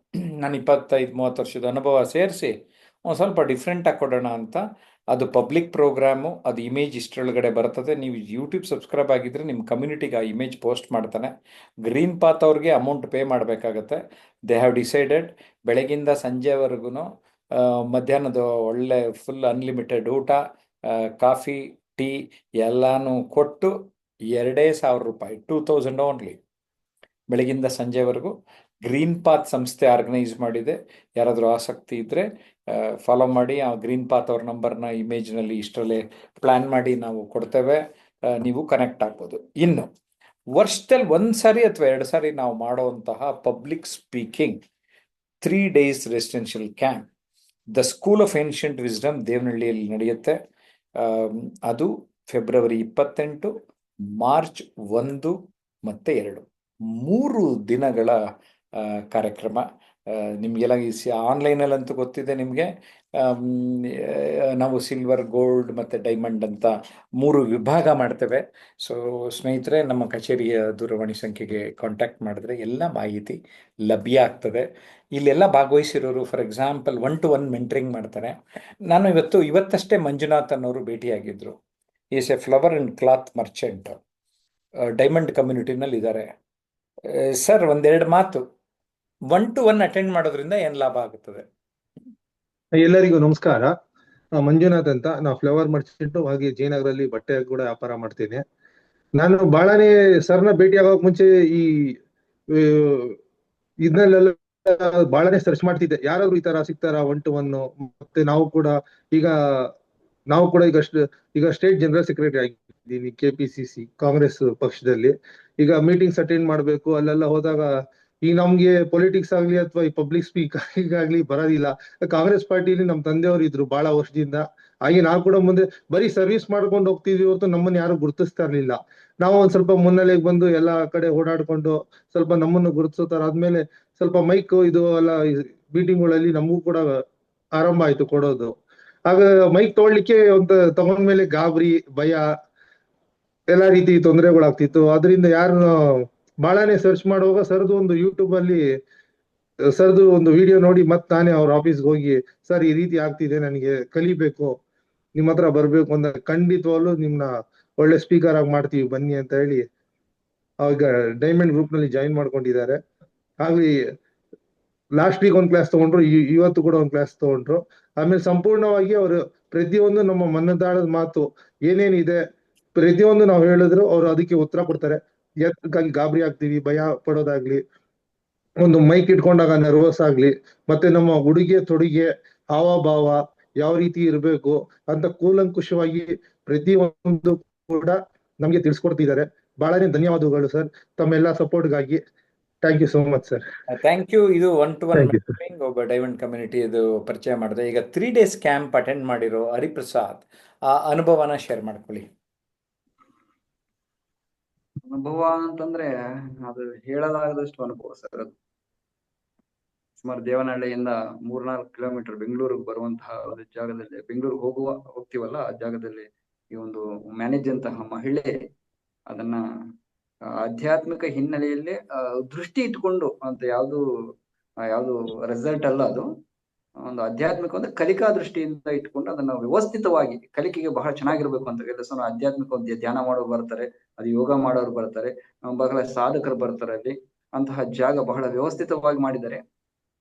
ನಾನು 25-30 ವರ್ಷದ ಅನುಭವ ಸೇರಿಸಿ ಒಂದು ಸ್ವಲ್ಪ ಡಿಫ್ರೆಂಟಾಗಿ ಕೊಡೋಣ ಅಂತ. ಅದು ಪಬ್ಲಿಕ್ ಪ್ರೋಗ್ರಾಮು, ಅದು ಇಮೇಜ್ ಇಷ್ಟರೊಳಗಡೆ ಬರ್ತದೆ. ನೀವು ಯೂಟ್ಯೂಬ್ ಸಬ್ಸ್ಕ್ರೈಬ್ ಆಗಿದ್ರೆ ನಿಮ್ಮ ಕಮ್ಯುನಿಟಿಗೆ ಆ ಇಮೇಜ್ ಪೋಸ್ಟ್ ಮಾಡ್ತಾನೆ. ಗ್ರೀನ್ ಪಾತ್ ಅವ್ರಿಗೆ ಅಮೌಂಟ್ ಪೇ ಮಾಡಬೇಕಾಗತ್ತೆ. ದೇ ಹ್ಯಾವ್ ಡಿಸೈಡೆಡ್ ಬೆಳಗಿಂದ ಸಂಜೆವರೆಗೂ ಮಧ್ಯಾಹ್ನದ ಒಳ್ಳೆ ಫುಲ್ ಅನ್ಲಿಮಿಟೆಡ್ ಊಟ, ಕಾಫಿ, ಟೀ ಎಲ್ಲನೂ ಕೊಟ್ಟು 2,000 ರೂಪಾಯಿ, 2,000 ಓನ್ಲಿ, ಬೆಳಗಿಂದ ಸಂಜೆವರೆಗೂ ಗ್ರೀನ್ ಪಾತ್ ಸಂಸ್ಥೆ ಆರ್ಗನೈಸ್ ಮಾಡಿದೆ. ಯಾರಾದರೂ ಆಸಕ್ತಿ ಇದ್ದರೆ ಫಾಲೋ ಮಾಡಿ. ಆ ಗ್ರೀನ್ ಪಾತ್ ಅವ್ರ ನಂಬರ್ನ ಇಮೇಜ್ನಲ್ಲಿ ಇಷ್ಟರಲ್ಲೇ ಪ್ಲ್ಯಾನ್ ಮಾಡಿ ನಾವು ಕೊಡ್ತೇವೆ, ನೀವು ಕನೆಕ್ಟ್ ಆಗ್ಬೋದು. ಇನ್ನು ವರ್ಷದಲ್ಲಿ 1 ಸಾರಿ ಅಥವಾ 2 ಸಾರಿ ನಾವು ಮಾಡುವಂತಹ public speaking 3 days residential camp the school of ancient wisdom ದೇವನಹಳ್ಳಿಯಲ್ಲಿ ನಡೆಯುತ್ತೆ. ಅದು ಫೆಬ್ರವರಿ 28, ಮಾರ್ಚ್ 1 ಮತ್ತು 2 3 ದಿನಗಳ ಕಾರ್ಯಕ್ರಮ. ನಿಮಗೆಲ್ಲ ಆನ್ಲೈನಲ್ಲಂತೂ ಗೊತ್ತಿದೆ ನಿಮಗೆ. ನಾವು ಸಿಲ್ವರ್, ಗೋಲ್ಡ್ ಮತ್ತು ಡೈಮಂಡ್ ಅಂತ 3 ವಿಭಾಗ ಮಾಡ್ತೇವೆ. ಸೊ ಸ್ನೇಹಿತರೆ, ನಮ್ಮ ಕಚೇರಿಯ ದೂರವಾಣಿ ಸಂಖ್ಯೆಗೆ ಕಾಂಟ್ಯಾಕ್ಟ್ ಮಾಡಿದ್ರೆ ಎಲ್ಲ ಮಾಹಿತಿ ಲಭ್ಯ ಆಗ್ತದೆ. ಇಲ್ಲೆಲ್ಲ ಭಾಗವಹಿಸಿರೋರು ಫಾರ್ ಎಕ್ಸಾಂಪಲ್ 1-to-1 ಮೆಂಟ್ರಿಂಗ್ ಮಾಡ್ತಾರೆ. ನಾನು ಇವತ್ತಷ್ಟೇ ಮಂಜುನಾಥ್ ಅನ್ನೋರು ಭೇಟಿಯಾಗಿದ್ದರು. Is a flower and cloth merchant, diamond ಕಮ್ಯುನಿಟಿನಲ್ಲಿ ಇದ್ದಾರೆ. ಸರ್, 1-2 ಮಾತು 1-to-1 ಅಟೆಂಡ್ ಮಾಡೋದ್ರಿಂದ ಏನು ಲಾಭ ಆಗುತ್ತದೆ? ಎಲ್ಲರಿಗೂ ನಮಸ್ಕಾರ. ಮಂಜುನಾಥ್ ಅಂತ. ನಾವು ಫ್ಲವರ್ ಮರ್ಚೆಂಟ್, ಹಾಗೆ ಜಯನಗರಲ್ಲಿ ಬಟ್ಟೆ ಕೂಡ ವ್ಯಾಪಾರ ಮಾಡ್ತೇನೆ. ನಾನು ಬಹಳನೇ ಸರ್ನ ಭೇಟಿ ಆಗೋಕ್ ಮುಂಚೆ ಈ ಇದನ್ನೆಲ್ಲ ಬಹಳನೇ ಸರ್ಚ್ ಮಾಡ್ತಿದ್ದೆ, ಯಾರಾದ್ರೂ ಈ ತರ ಸಿಗ್ತಾರ 1-to-1. ಮತ್ತೆ ನಾವು ಕೂಡ ಈಗ ಸ್ಟೇಟ್ ಜನರಲ್ ಸೆಕ್ರೆಟರಿ ಆಗಿದ್ದೀನಿ KPCC ಕಾಂಗ್ರೆಸ್ ಪಕ್ಷದಲ್ಲಿ. ಈಗ ಮೀಟಿಂಗ್ಸ್ ಅಟೆಂಡ್ ಮಾಡ್ಬೇಕು, ಅಲ್ಲೆಲ್ಲ ಹೋದಾಗ ಈ ನಮ್ಗೆ ಪೊಲಿಟಿಕ್ಸ್ ಆಗ್ಲಿ ಅಥವಾ ಈ ಪಬ್ಲಿಕ್ ಸ್ಪೀಕ್ ಆಗ್ಲಿ ಬರೋದಿಲ್ಲ. ಕಾಂಗ್ರೆಸ್ ಪಾರ್ಟಿಲಿ ನಮ್ ತಂದೆಯವರು ಇದ್ರು ಬಹಳ ವರ್ಷದಿಂದ. ಹಾಗೆ ನಾವು ಕೂಡ ಮುಂದೆ ಬರೀ ಸರ್ವಿಸ್ ಮಾಡ್ಕೊಂಡು ಹೋಗ್ತಿದ್ವಿ ಹೊರತು ನಮ್ಮನ್ನ ಯಾರು ಗುರುತಿಸ್ತಾ ಇರ್ಲಿಲ್ಲ. ನಾವು ಒಂದ್ ಸ್ವಲ್ಪ ಮುನ್ನೆಲೆಗೆ ಬಂದು ಎಲ್ಲಾ ಕಡೆ ಓಡಾಡ್ಕೊಂಡು ಸ್ವಲ್ಪ ನಮ್ಮನ್ನು ಗುರುತಿಸೋತಾರ ಆದ್ಮೇಲೆ ಸ್ವಲ್ಪ ಮೈಕ್ ಇದು ಎಲ್ಲ ಮೀಟಿಂಗ್ಗಳಲ್ಲಿ ನಮಗೂ ಕೂಡ ಆರಂಭ ಆಯ್ತು ಕೊಡೋದು. ಆಗ ಮೈಕ್ ತಗೊಳ್ಳಿಕ್ಕೆ ತಗೊಂಡ್ಮೇಲೆ ಗಾಬರಿ, ಭಯ, ಎಲ್ಲಾ ರೀತಿ ತೊಂದರೆಗಳಾಗ್ತಿತ್ತು. ಅದರಿಂದ ಯಾರನ್ನ ಬಹಳನೇ ಸರ್ಚ್ ಮಾಡುವಾಗ ಸರ್ದು ಒಂದು ಯೂಟ್ಯೂಬ್ ಅಲ್ಲಿ ಸರ್ದು ಒಂದು ವಿಡಿಯೋ ನೋಡಿ ನಾನೇ ಅವ್ರ ಆಫೀಸ್ಗೆ ಹೋಗಿ, ಸರ್ ಈ ರೀತಿ ಆಗ್ತಿದೆ, ನನಗೆ ಕಲಿಬೇಕು, ನಿಮ್ಮ ಹತ್ರ ಬರ್ಬೇಕು ಅಂತ, ಖಂಡಿತವಾಗ್ಲೂ ನಿಮ್ನ ಒಳ್ಳೆ ಸ್ಪೀಕರ್ ಆಗಿ ಮಾಡ್ತೀವಿ ಬನ್ನಿ ಅಂತ ಹೇಳಿ ಅವಾಗ ಡೈಮಂಡ್ ಗ್ರೂಪ್ ನಲ್ಲಿ ಜಾಯಿನ್ ಮಾಡ್ಕೊಂಡಿದ್ದಾರೆ. ಹಾಗೆ ಲಾಸ್ಟ್ ವೀಕ್ 1 ಕ್ಲಾಸ್ ತಗೊಂಡ್ರು, ಇವತ್ತು ಕೂಡ 1 ಕ್ಲಾಸ್ ತಗೊಂಡ್ರು. ಆಮೇಲೆ ಸಂಪೂರ್ಣವಾಗಿ ಅವರು ಪ್ರತಿಯೊಂದು ನಮ್ಮ ಮನದಾಳದ ಮಾತು ಏನೇನಿದೆ ಪ್ರತಿಯೊಂದು ನಾವು ಹೇಳಿದ್ರು ಅವ್ರು ಅದಕ್ಕೆ ಉತ್ತರ ಕೊಡ್ತಾರೆ. ಎದಕ್ಕಾಗಿ ಗಾಬರಿ ಆಗ್ತೀವಿ, ಭಯ ಪಡೋದಾಗ್ಲಿ, ಒಂದು ಮೈಕ್ ಇಟ್ಕೊಂಡಾಗ ನರ್ವಸ್ ಆಗ್ಲಿ, ಮತ್ತೆ ನಮ್ಮ ಉಡುಗೆ ತೊಡುಗೆ ಹಾವಭಾವ ಯಾವ ರೀತಿ ಇರಬೇಕು ಅಂತ ಕೂಲಂಕುಷವಾಗಿ ಪ್ರತಿಯೊಂದು ಕೂಡ ನಮ್ಗೆ ತಿಳಿಸ್ಕೊಡ್ತಿದ್ದಾರೆ. ಬಹಳನೇ ಧನ್ಯವಾದಗಳು ಸರ್ ತಮ್ಮೆಲ್ಲ ಸಪೋರ್ಟ್ಗಾಗಿ. Thank you so much sir. Thank you. ಇದು 1-to-1 ಮೆಂಟರಿಂಗ್, ಒಬ್ಬ ಡೈಮಂಡ್ ಕಮ್ಯುನಿಟಿ ಇದು ಪರಿಚಯ ಮಾಡಿದೆ. ಈಗ 3 days ಕ್ಯಾಂಪ್ ಅಟೆಂಡ್ ಮಾಡಿರೋ ಹರಿಪ್ರಸಾದ್, ಆ ಅನುಭವನ ಶೇರ್ ಮಾಡ್ಕೊಳ್ಳಿ. ಅನುಭವ ಅಂತಂದ್ರೆ ಅದು ಹೇಳಲಾಗದಷ್ಟು ಅನುಭವ ಸರ್. ಅದು ಸುಮಾರು ದೇವನಹಳ್ಳಿಯಿಂದ 3-4 ಕಿಲೋಮೀಟರ್ ಬೆಂಗಳೂರಿಗೆ ಬರುವಂತಹ ಒಂದು ಜಾಗದಲ್ಲಿ, ಬೆಂಗಳೂರಿಗೆ ಹೋಗ್ತೀವಲ್ಲ ಆ ಜಾಗದಲ್ಲಿ ಈ ಒಂದು ಮ್ಯಾನೇಜ್ ಅಂತಹ ಮಹಿಳೆ ಅದನ್ನ ಆಧ್ಯಾತ್ಮಿಕ ಹಿನ್ನೆಲೆಯಲ್ಲಿ ದೃಷ್ಟಿ ಇಟ್ಕೊಂಡು ಅಂತ ಯಾವ್ದು ರಿಸಲ್ಟ್ ಅಲ್ಲ, ಅದು ಒಂದು ಆಧ್ಯಾತ್ಮಿಕ ಒಂದು ಕಲಿಕಾ ದೃಷ್ಟಿಯಿಂದ ಇಟ್ಕೊಂಡು ಅದನ್ನ ವ್ಯವಸ್ಥಿತವಾಗಿ ಕಲಿಕೆಗೆ ಬಹಳ ಚೆನ್ನಾಗಿರ್ಬೇಕು ಅಂತ ಕೆಲಸ. ಆಧ್ಯಾತ್ಮಿಕ ಒಂದು ಧ್ಯಾನ ಮಾಡೋರು ಬರ್ತಾರೆ, ಅದು ಯೋಗ ಮಾಡೋರು ಬರ್ತಾರೆ, ಬಹಳ ಸಾಧಕರು ಬರ್ತಾರೆ. ಅಲ್ಲಿ ಅಂತಹ ಜಾಗ ಬಹಳ ವ್ಯವಸ್ಥಿತವಾಗಿ ಮಾಡಿದ್ದಾರೆ.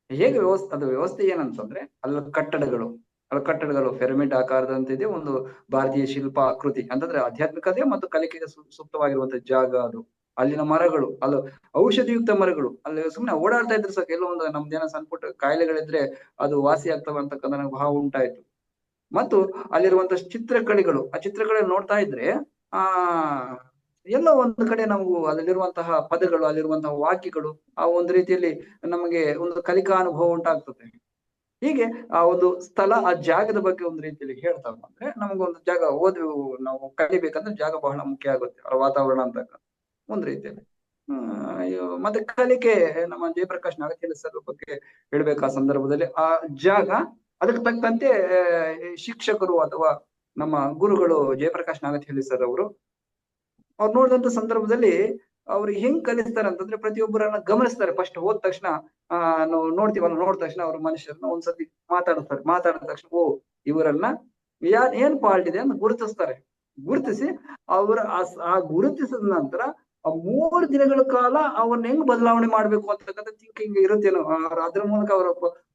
ಹೇಗೆ ವ್ಯವಸ್ಥೆ ಏನಂತಂದ್ರೆ ಅಲ್ಲಿ ಕಟ್ಟಡಗಳು ಪಿರಮಿಡ್ ಆಕಾರದಂತಿದೆ. ಒಂದು ಭಾರತೀಯ ಶಿಲ್ಪಾಕೃತಿ ಅಂತಂದ್ರೆ ಆಧ್ಯಾತ್ಮಿಕತೆ ಮತ್ತು ಕಲಿಕೆಗೆ ಸೂಕ್ತವಾಗಿರುವಂತಹ ಜಾಗ ಅದು. ಅಲ್ಲಿನ ಮರಗಳು, ಅಲ್ಲಿ ಔಷಧಿಯುಕ್ತ ಮರಗಳು, ಅಲ್ಲಿ ಸುಮ್ನೆ ಓಡಾಡ್ತಾ ಇದ್ರೆ ಸಾಕು, ಕೆಲವೊಂದು ನಮ್ದೇನೋ ಸಣ್ಣ ಪುಟ್ಟ ಕಾಯಿಲೆಗಳಿದ್ರೆ ಅದು ವಾಸಿ ಆಗ್ತವೆ ಅಂತಕ್ಕಂಥ ನನಗೆ ಭಾವ ಉಂಟಾಯ್ತು. ಮತ್ತು ಅಲ್ಲಿರುವಂತಹ ಚಿತ್ರಕಲೆಗಳು, ಆ ಚಿತ್ರಕಲೆ ನೋಡ್ತಾ ಇದ್ರೆ ಎಲ್ಲೋ ಒಂದು ಕಡೆ ನಾವು ಅಲ್ಲಿರುವಂತಹ ಪದಗಳು, ಅಲ್ಲಿರುವಂತಹ ವಾಕ್ಯಗಳು ಆ ಒಂದು ರೀತಿಯಲ್ಲಿ ನಮಗೆ ಒಂದು ಕಲಿಕಾ ಅನುಭವ ಉಂಟಾಗ್ತದೆ. ಹೀಗೆ ಆ ಒಂದು ಸ್ಥಳ, ಆ ಜಾಗದ ಬಗ್ಗೆ ಒಂದು ರೀತಿಯಲ್ಲಿ ಹೇಳ್ತಾ ಬಂದ್ರೆ ನಮಗೊಂದು ಜಾಗ ನಾವು ಕಲಿಬೇಕಂದ್ರೆ ಜಾಗ ಬಹಳ ಮುಖ್ಯ ಆಗುತ್ತೆ, ಅವರ ವಾತಾವರಣ ಅಂತಕ್ಕ ಒಂದು ರೀತಿಯಲ್ಲಿ. ಮತ್ತೆ ಕಲಿಕೆ, ನಮ್ಮ ಜಯಪ್ರಕಾಶ್ ನಾಗತಿಹಳ್ಳಿ ಸರ್ ಬಗ್ಗೆ ಹೇಳ್ಬೇಕು. ಆ ಸಂದರ್ಭದಲ್ಲಿ ಆ ಜಾಗ ಅದಕ್ಕೆ ತಕ್ಕಂತೆ ಶಿಕ್ಷಕರು ಅಥವಾ ನಮ್ಮ ಗುರುಗಳು ಜಯಪ್ರಕಾಶ್ ನಾಗತಿಹಳ್ಳಿ ಸರ್ ಅವ್ರು ನೋಡಿದಂತ ಸಂದರ್ಭದಲ್ಲಿ ಅವ್ರು ಹೆಂಗ್ ಕಲಿಸ್ತಾರೆ ಅಂತಂದ್ರೆ ಪ್ರತಿಯೊಬ್ಬರನ್ನ ಗಮನಿಸ್ತಾರೆ. ಫಸ್ಟ್ ಹೋದ ತಕ್ಷಣ ನಾವು ನೋಡಿದ ತಕ್ಷಣ ಅವ್ರ ಮನುಷ್ಯರನ್ನ ಒಂದ್ಸತಿ ಮಾತಾಡಿದ ತಕ್ಷಣ ಇವರನ್ನ ಏನ್ ಫಾಲ್ಟ್ ಇದೆ ಅಂತ ಗುರುತಿಸ್ತಾರೆ. ಗುರುತಿಸಿ ಆ ಗುರುತಿಸಿದ ನಂತರ 3 ದಿನಗಳ ಕಾಲ ಅವ್ರನ್ನ ಹೆಂಗ್ ಬದಲಾವಣೆ ಮಾಡ್ಬೇಕು ಅಂತಕ್ಕಂಥ ಥಿಂಕಿಂಗ್ ಇರುತ್ತೇನೋ. ಅದ್ರ ಮೂಲಕ ಅವ್ರ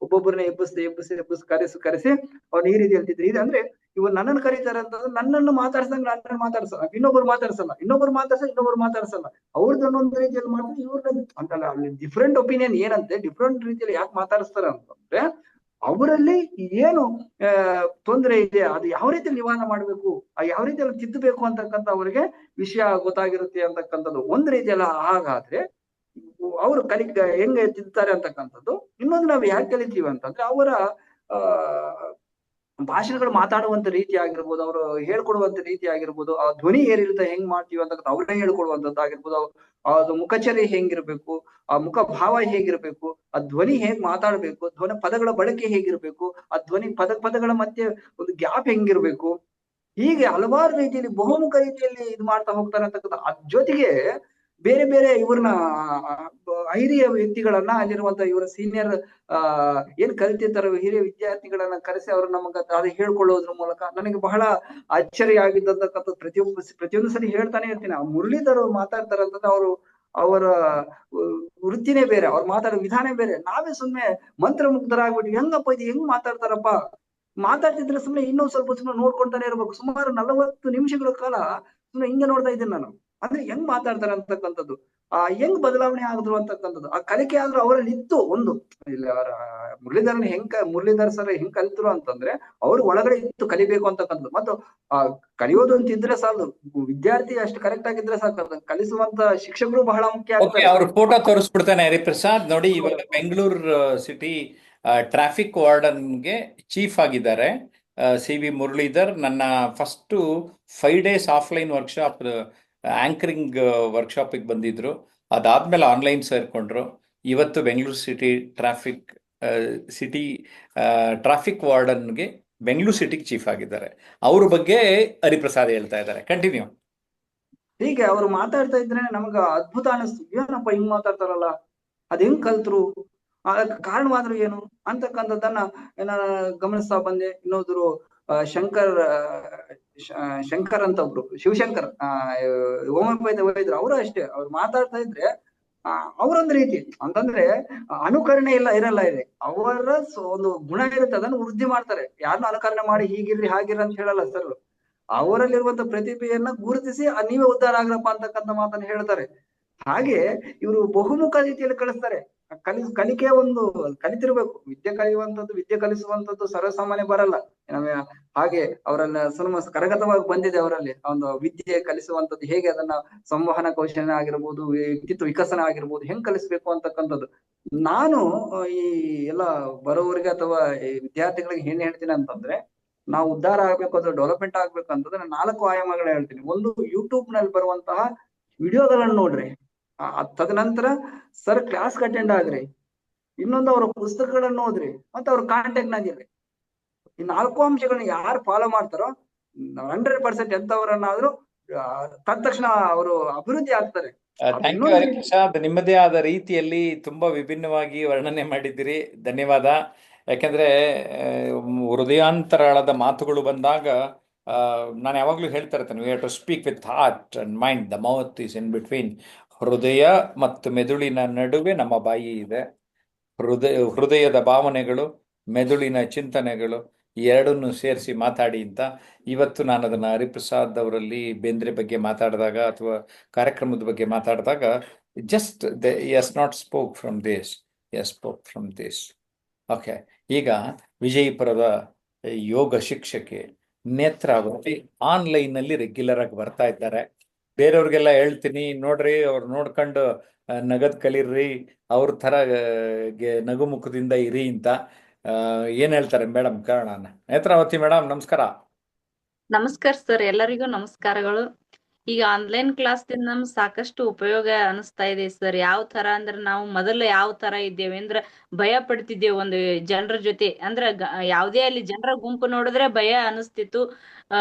ಒಬ್ಬೊಬ್ಬರನ್ನ ಎಬ್ಬಿಸಿ ಕರೆಸಿ ಅವ್ರನ್ನ ಈ ರೀತಿ ಹೇಳ್ತಿದ್ರು. ಇದು ಅಂದ್ರೆ ಇವ್ರು ನನ್ನನ್ನು ಕರೀತಾರೆ ಅಂತಂದ್ರೆ ನನ್ನನ್ನು ಮಾತಾಡ್ಸಂಗ್ ನನ್ನನ್ನು ಮಾತಾಡ್ಸಲ್ಲ, ಇನ್ನೊಬ್ರು ಮಾತಾಡ್ಸಲ್ಲ, ಅವ್ರದ್ದು ಒಂದೊಂದು ರೀತಿಯಲ್ಲಿ ಮಾಡ್ತಾರೆ, ಇವ್ರನ್ನ ಅಂತಲ್ಲ. ಅಲ್ಲಿ ಡಿಫ್ರೆಂಟ್ ಒಪಿನಿಯನ್ ಏನಂತೆ, ಡಿಫ್ರೆಂಟ್ ರೀತಿಯಲ್ಲಿ ಯಾಕೆ ಮಾತಾಡಿಸ್ತಾರೆ ಅಂತಂದ್ರೆ ಅವರಲ್ಲಿ ಏನು ತೊಂದರೆ ಇದೆ, ಅದು ಯಾವ ರೀತಿಯಲ್ಲಿ ನಿವಾರಣೆ ಮಾಡ್ಬೇಕು, ಯಾವ ರೀತಿಯಲ್ಲಿ ತಿದ್ದಬೇಕು ಅಂತಕ್ಕಂಥ ಅವ್ರಿಗೆ ವಿಷಯ ಗೊತ್ತಾಗಿರುತ್ತೆ ಅಂತಕ್ಕಂಥದ್ದು ಒಂದ್ ರೀತಿಯಲ್ಲ. ಹಾಗಾದ್ರೆ ಅವರು ಹೆಂಗೆ ತಿಂತಾರೆ ಅಂತಕ್ಕಂಥದ್ದು. ಇನ್ನೊಂದು ನಾವು ಯಾಕೆ ಕಲಿತೀವಿ ಅಂತಂದ್ರೆ ಅವರ ಆ ಭಾಷಣಗಳು ಮಾತಾಡುವಂತ ರೀತಿ ಆಗಿರ್ಬೋದು, ಅವರು ಹೇಳ್ಕೊಡುವಂತ ರೀತಿ ಆಗಿರ್ಬೋದು, ಆ ಧ್ವನಿ ಏರಿಳಿತ ಹೆಂಗ್ ಮಾಡ್ತೀವಿ ಅಂತ ಅವರೇ ಹೇಳ್ಕೊಡುವಂತದ್ದು ಆಗಿರ್ಬೋದು, ಅದು ಮುಖಚರ್ಯೆ ಹೆಂಗಿರ್ಬೇಕು, ಆ ಮುಖ ಭಾವ ಹೇಗಿರ್ಬೇಕು, ಆ ಧ್ವನಿ ಹೇಗ್ ಮಾತಾಡ್ಬೇಕು, ಧ್ವನಿ ಪದಗಳ ಬಳಕೆ ಹೇಗಿರ್ಬೇಕು, ಆ ಧ್ವನಿ ಪದಗಳ ಮಧ್ಯೆ ಒಂದು ಗ್ಯಾಪ್ ಹೆಂಗಿರ್ಬೇಕು, ಹೀಗೆ ಹಲವಾರು ರೀತಿಯಲ್ಲಿ ಬಹುಮುಖ ರೀತಿಯಲ್ಲಿ ಇದು ಮಾಡ್ತಾ ಹೋಗ್ತಾರೆ ಅಂತಕ್ಕಂಥ. ಅದ್ ಜೊತೆಗೆ ಬೇರೆ ಬೇರೆ ಇವ್ರನ್ನ ಹಿರಿಯ ವ್ಯಕ್ತಿಗಳನ್ನ, ಅಲ್ಲಿರುವಂತ ಇವರ ಸೀನಿಯರ್ ಏನ್ ಕಲಿತಿರ್ತಾರೋ ಹಿರಿಯ ವಿದ್ಯಾರ್ಥಿಗಳನ್ನ ಕರೆಸಿ ಅವ್ರು ನಮಗ ಅದು ಹೇಳ್ಕೊಳ್ಳೋದ್ರ ಮೂಲಕ ನನಗೆ ಬಹಳ ಅಚ್ಚರಿ ಆಗಿದ್ದಂತಕ್ಕಂಥ ಪ್ರತಿಯೊಂದು ಸರಿ ಹೇಳ್ತಾನೆ ಇರ್ತೀನಿ. ಆ ಮುರಳೀಧರ್ ಅವ್ರು ಮಾತಾಡ್ತಾರಂತಂದ್ರೆ ಅವರ ವೃತ್ತಿನೇ ಬೇರೆ, ಅವ್ರು ಮಾತಾಡೋ ವಿಧಾನ ಬೇರೆ. ನಾವೇ ಸುಮ್ನೆ ಮಂತ್ರಮುಗ್ಧರಾಗ್ಬಿಟ್ಟು ಹೆಂಗಪ್ಪ ಇದು ಹೆಂಗ್ ಮಾತಾಡ್ತಾರಪ್ಪ, ಮಾತಾಡ್ತಿದ್ರೆ ಸುಮ್ನೆ ಇನ್ನೊಂದ್ ಸ್ವಲ್ಪ ಸುಮ್ಮನೆ ನೋಡ್ಕೊಂತಾನೆ ಇರ್ಬೇಕು. ಸುಮಾರು 40 ನಿಮಿಷಗಳ ಕಾಲ ಸುಮ್ನೆ ಹಿಂಗೆ ನೋಡ್ತಾ ಇದ್ದೀನಿ ನಾನು. ಅಂದ್ರೆ ಹೆಂಗ್ ಮಾತಾಡ್ತಾರೆ ಅಂತಕ್ಕಂಥದ್ದು, ಹೆಂಗ್ ಬದಲಾವಣೆ ಆದ್ರು ಅಂತಕ್ಕಂಥದ್ದು, ಆ ಕಲಿಕೆ ಆದ್ರೂ ಅವರಲ್ಲಿ ಇತ್ತು. ಒಂದು ಇಲ್ಲಿ ಮುರಳೀಧರ್ ಸರ್ ಹೆಂಗ್ ಕಲಿತರು ಅಂತಂದ್ರೆ ಅವ್ರು ಒಳಗಡೆ ಇತ್ತು ಕಲಿಬೇಕು ಅಂತಕ್ಕಂಥದ್ದು. ಮತ್ತು ಕಲಿಯೋದು ಅಂತ ಇದ್ರೆ ಸಾಲದು, ವಿದ್ಯಾರ್ಥಿ ಅಷ್ಟು ಕರೆಕ್ಟ್ ಆಗಿದ್ರೆ ಸಾಕು, ಕಲಿಸುವಂತ ಶಿಕ್ಷಕರು ಬಹಳ ಮುಖ್ಯ ಆಗ್ತಾರೆ. ಅವ್ರ ಫೋಟೋ ತೋರಿಸ್ಬಿಡ್ತಾನೆ ಹರಿಪ್ರಸಾದ್ ನೋಡಿ. ಇವಾಗ ಬೆಂಗಳೂರು ಸಿಟಿ ಟ್ರಾಫಿಕ್ ವಾರ್ಡನ್ಗೆ ಚೀಫ್ ಆಗಿದ್ದಾರೆ CV ಮುರಳೀಧರ್. ನನ್ನ first 5 days offline workshop anchoring ವರ್ಕ್ಶಾಪಿಗೆ ಬಂದಿದ್ರು. ಅದಾದ್ಮೇಲೆ ಆನ್ಲೈನ್ ಸೇರ್ಕೊಂಡ್ರು. ಇವತ್ತು ಬೆಂಗಳೂರು ಸಿಟಿ ಟ್ರಾಫಿಕ್ ವಾರ್ಡನ್ಗೆ ಬೆಂಗಳೂರು ಸಿಟಿಗೆ ಚೀಫ್ ಆಗಿದ್ದಾರೆ. ಅವ್ರ ಬಗ್ಗೆ ಹರಿಪ್ರಸಾದ್ ಹೇಳ್ತಾ ಇದ್ದಾರೆ. ಕಂಟಿನ್ಯೂ. ಹೀಗೆ ಅವ್ರು ಮಾತಾಡ್ತಾ ಇದ್ರೆ ನಮಗ ಅದ್ಭುತ ಅನಿಸ್ತು. ಏನಪ್ಪ ಹಿಂಗ್ ಮಾತಾಡ್ತಾರಲ್ಲ, ಅದ್ ಹೆಂಗ್ ಕಲ್ತ್ರು, ಅದಕ್ಕೆ ಕಾರಣವಾದ್ರು ಏನು ಅಂತಕ್ಕಂಥದ್ದನ್ನ ನಾನು ಗಮನಿಸ್ತಾ ಬಂದೆ. ಇನ್ನೊಬ್ರು ಶಂಕರ್ ಅಂತ ಒಬ್ರು, ಶಿವಶಂಕರ್ ಹೋಮಿಯೋಪತಿ ವೈದ್ಯರು, ಅವರು ಅಷ್ಟೇ. ಅವ್ರು ಮಾತಾಡ್ತಾ ಇದ್ರೆ ಅವರೊಂದ್ ರೀತಿ ಅಂತಂದ್ರೆ ಅನುಕರಣೆ ಇರಲ್ಲ ಇದೆ. ಅವರ ಒಂದು ಗುಣ ಇರುತ್ತೆ, ಅದನ್ನು ವೃದ್ಧಿ ಮಾಡ್ತಾರೆ. ಯಾರನ್ನ ಅನುಕರಣೆ ಮಾಡಿ ಹೀಗಿರ್ರಿ ಹಾಗಿರ್ರಿ ಅಂತ ಹೇಳಲ್ಲ ಸರ್. ಅವರಲ್ಲಿರುವಂತ ಪ್ರತಿಭೆಯನ್ನ ಗುರುತಿಸಿ ನೀವೇ ಉದ್ಧಾರ ಆಗ್ರಪ್ಪ ಅಂತಕ್ಕಂಥ ಮಾತನ್ನ ಹೇಳ್ತಾರೆ. ಹಾಗೆ ಇವರು ಬಹುಮುಖ ರೀತಿಯಲ್ಲಿ ಕಳಿಸ್ತಾರೆ. ಕಲಿಕೆ ಒಂದು ಕಲಿತಿರ್ಬೇಕು. ವಿದ್ಯೆ ಕಲಿಸುವಂತದ್ದು ಸರ್ವಸಾಮಾನ್ಯ ಬರಲ್ಲ. ಹಾಗೆ ಅವರನ್ನ ಕರಗತವಾಗಿ ಬಂದಿದೆ ಅವರಲ್ಲಿ ಒಂದು ವಿದ್ಯೆ ಕಲಿಸುವಂತದ್ದು, ಹೇಗೆ ಅದನ್ನ ಸಂವಹನ ಕೌಶಲ್ಯ ಆಗಿರ್ಬೋದು, ವ್ಯಕ್ತಿತ್ವ ವಿಕಸನ ಆಗಿರ್ಬೋದು, ಹೆಂಗ್ ಕಲಿಸ್ಬೇಕು ಅಂತಕ್ಕಂಥದ್ದು. ನಾನು ಈ ಎಲ್ಲ ಬರೋವರಿಗೆ ಅಥವಾ ಈ ವಿದ್ಯಾರ್ಥಿಗಳಿಗೆ ಏನ್ ಹೇಳ್ತೀನಿ ಅಂತಂದ್ರೆ, ನಾವು ಉದ್ಧಾರ ಆಗ್ಬೇಕು ಅಥವಾ ಡೆವಲಪ್ಮೆಂಟ್ ಆಗ್ಬೇಕು ಅಂತಂದ್ರೆ ನಾನು 4 ಆಯಾಮಗಳು ಹೇಳ್ತೀನಿ. ಒಂದು, ಯೂಟ್ಯೂಬ್ ನಲ್ಲಿ ಬರುವಂತಹ ವಿಡಿಯೋಗಳನ್ನ ನೋಡ್ರಿ. ತದನಂತರ ಸರ್ ಕ್ಲಾಸ್ ಅಟೆಂಡ್ ಆಗ್ರಿ. ಇನ್ನೊಂದು ಅವರ ಪುಸ್ತಕಗಳನ್ನ ಓದ್ರಿ, ಮತ್ತೆ ಅವ್ರ ಕಾಂಟ್ಯಾಕ್ಟ್ ನಾಗಿರ್ರಿ. ಈ 4 ಅಂಶಗಳನ್ನ ಯಾರು ಫಾಲೋ ಮಾಡ್ತಾರೋ 100% ಎಂತವರನ್ನಾದ್ರೂ ತಕ್ಷಣ ಅವರು ಅಭಿವೃದ್ಧಿ ಆಗ್ತಾರೆ. Thank you Hariprasad. ನಿಮ್ಮದೇ ಆದ ರೀತಿಯಲ್ಲಿ ತುಂಬಾ ವಿಭಿನ್ನವಾಗಿ ವರ್ಣನೆ ಮಾಡಿದ್ದೀರಿ. ಧನ್ಯವಾದ. ಯಾಕೆಂದ್ರೆ ಹೃದಯಾಂತರಾಳದ ಮಾತುಗಳು ಬಂದಾಗ ನಾನು ಯಾವಾಗಲೂ ಹೇಳ್ತಾ ಇರ್ತೇನೆ, we have to speak with heart and mind. The mouth is in between. ಹೃದಯ ಮತ್ತು ಮೆದುಳಿನ ನಡುವೆ ನಮ್ಮ ಬಾಯಿ ಇದೆ. ಹೃದಯದ ಭಾವನೆಗಳು, ಮೆದುಳಿನ ಚಿಂತನೆಗಳು ಎರಡನ್ನು ಸೇರಿಸಿ ಮಾತಾಡಿ ಅಂತ. ಇವತ್ತು ನಾನು ಅದನ್ನು ಹರಿಪ್ರಸಾದ್ ಅವರಲ್ಲಿ ಬೇಂದ್ರೆ ಬಗ್ಗೆ ಮಾತಾಡಿದಾಗ ಅಥವಾ ಕಾರ್ಯಕ್ರಮದ ಬಗ್ಗೆ ಮಾತಾಡಿದಾಗ just yes not spoke from this, yes spoke from this. Okay. ಈಗ ವಿಜಯಪುರದ ಯೋಗ ಶಿಕ್ಷಕಿ ನೇತ್ರಾವತಿ ಆನ್ಲೈನಲ್ಲಿ ರೆಗ್ಯುಲರ್ ಆಗಿ ಬರ್ತಾ ಇದ್ದಾರೆ. ಬೇರೆಯವ್ರಿಗೆಲ್ಲ ಹೇಳ್ತೀನಿ, ನೋಡ್ರಿ ಅವ್ರು ನೋಡ್ಕೊಂಡು ನಗದ್ ಕಲೀರ್ರಿ, ಅವ್ರ ಥರ ನಗುಮುಖದಿಂದ ಇರಿ ಅಂತ. ಏನ್ ಹೇಳ್ತಾರೆ ಮೇಡಮ್ ಕಾರಣ? ನೇತ್ರಾವತಿ ಮೇಡಮ್ ನಮಸ್ಕಾರ. ನಮಸ್ಕಾರ ಸರ್, ಎಲ್ಲರಿಗೂ ನಮಸ್ಕಾರಗಳು. ಈಗ ಆನ್ಲೈನ್ ಕ್ಲಾಸ್ದಿಂದ ನಮ್ಗೆ ಸಾಕಷ್ಟು ಉಪಯೋಗ ಅನಿಸ್ತಾ ಇದೆ ಸರ್. ಯಾವ ತರ ಅಂದ್ರೆ ನಾವು ಮೊದಲು ಯಾವ ತರ ಇದ್ದೇವೆ ಅಂದ್ರೆ ಭಯ ಪಡ್ತಿದ್ದೇವೆ ಒಂದು ಜನರ ಜೊತೆ. ಅಂದ್ರೆ ಯಾವುದೇ ಅಲ್ಲಿ ಜನರ ಗುಂಪು ನೋಡಿದ್ರೆ ಭಯ ಅನಿಸ್ತಿತ್ತು.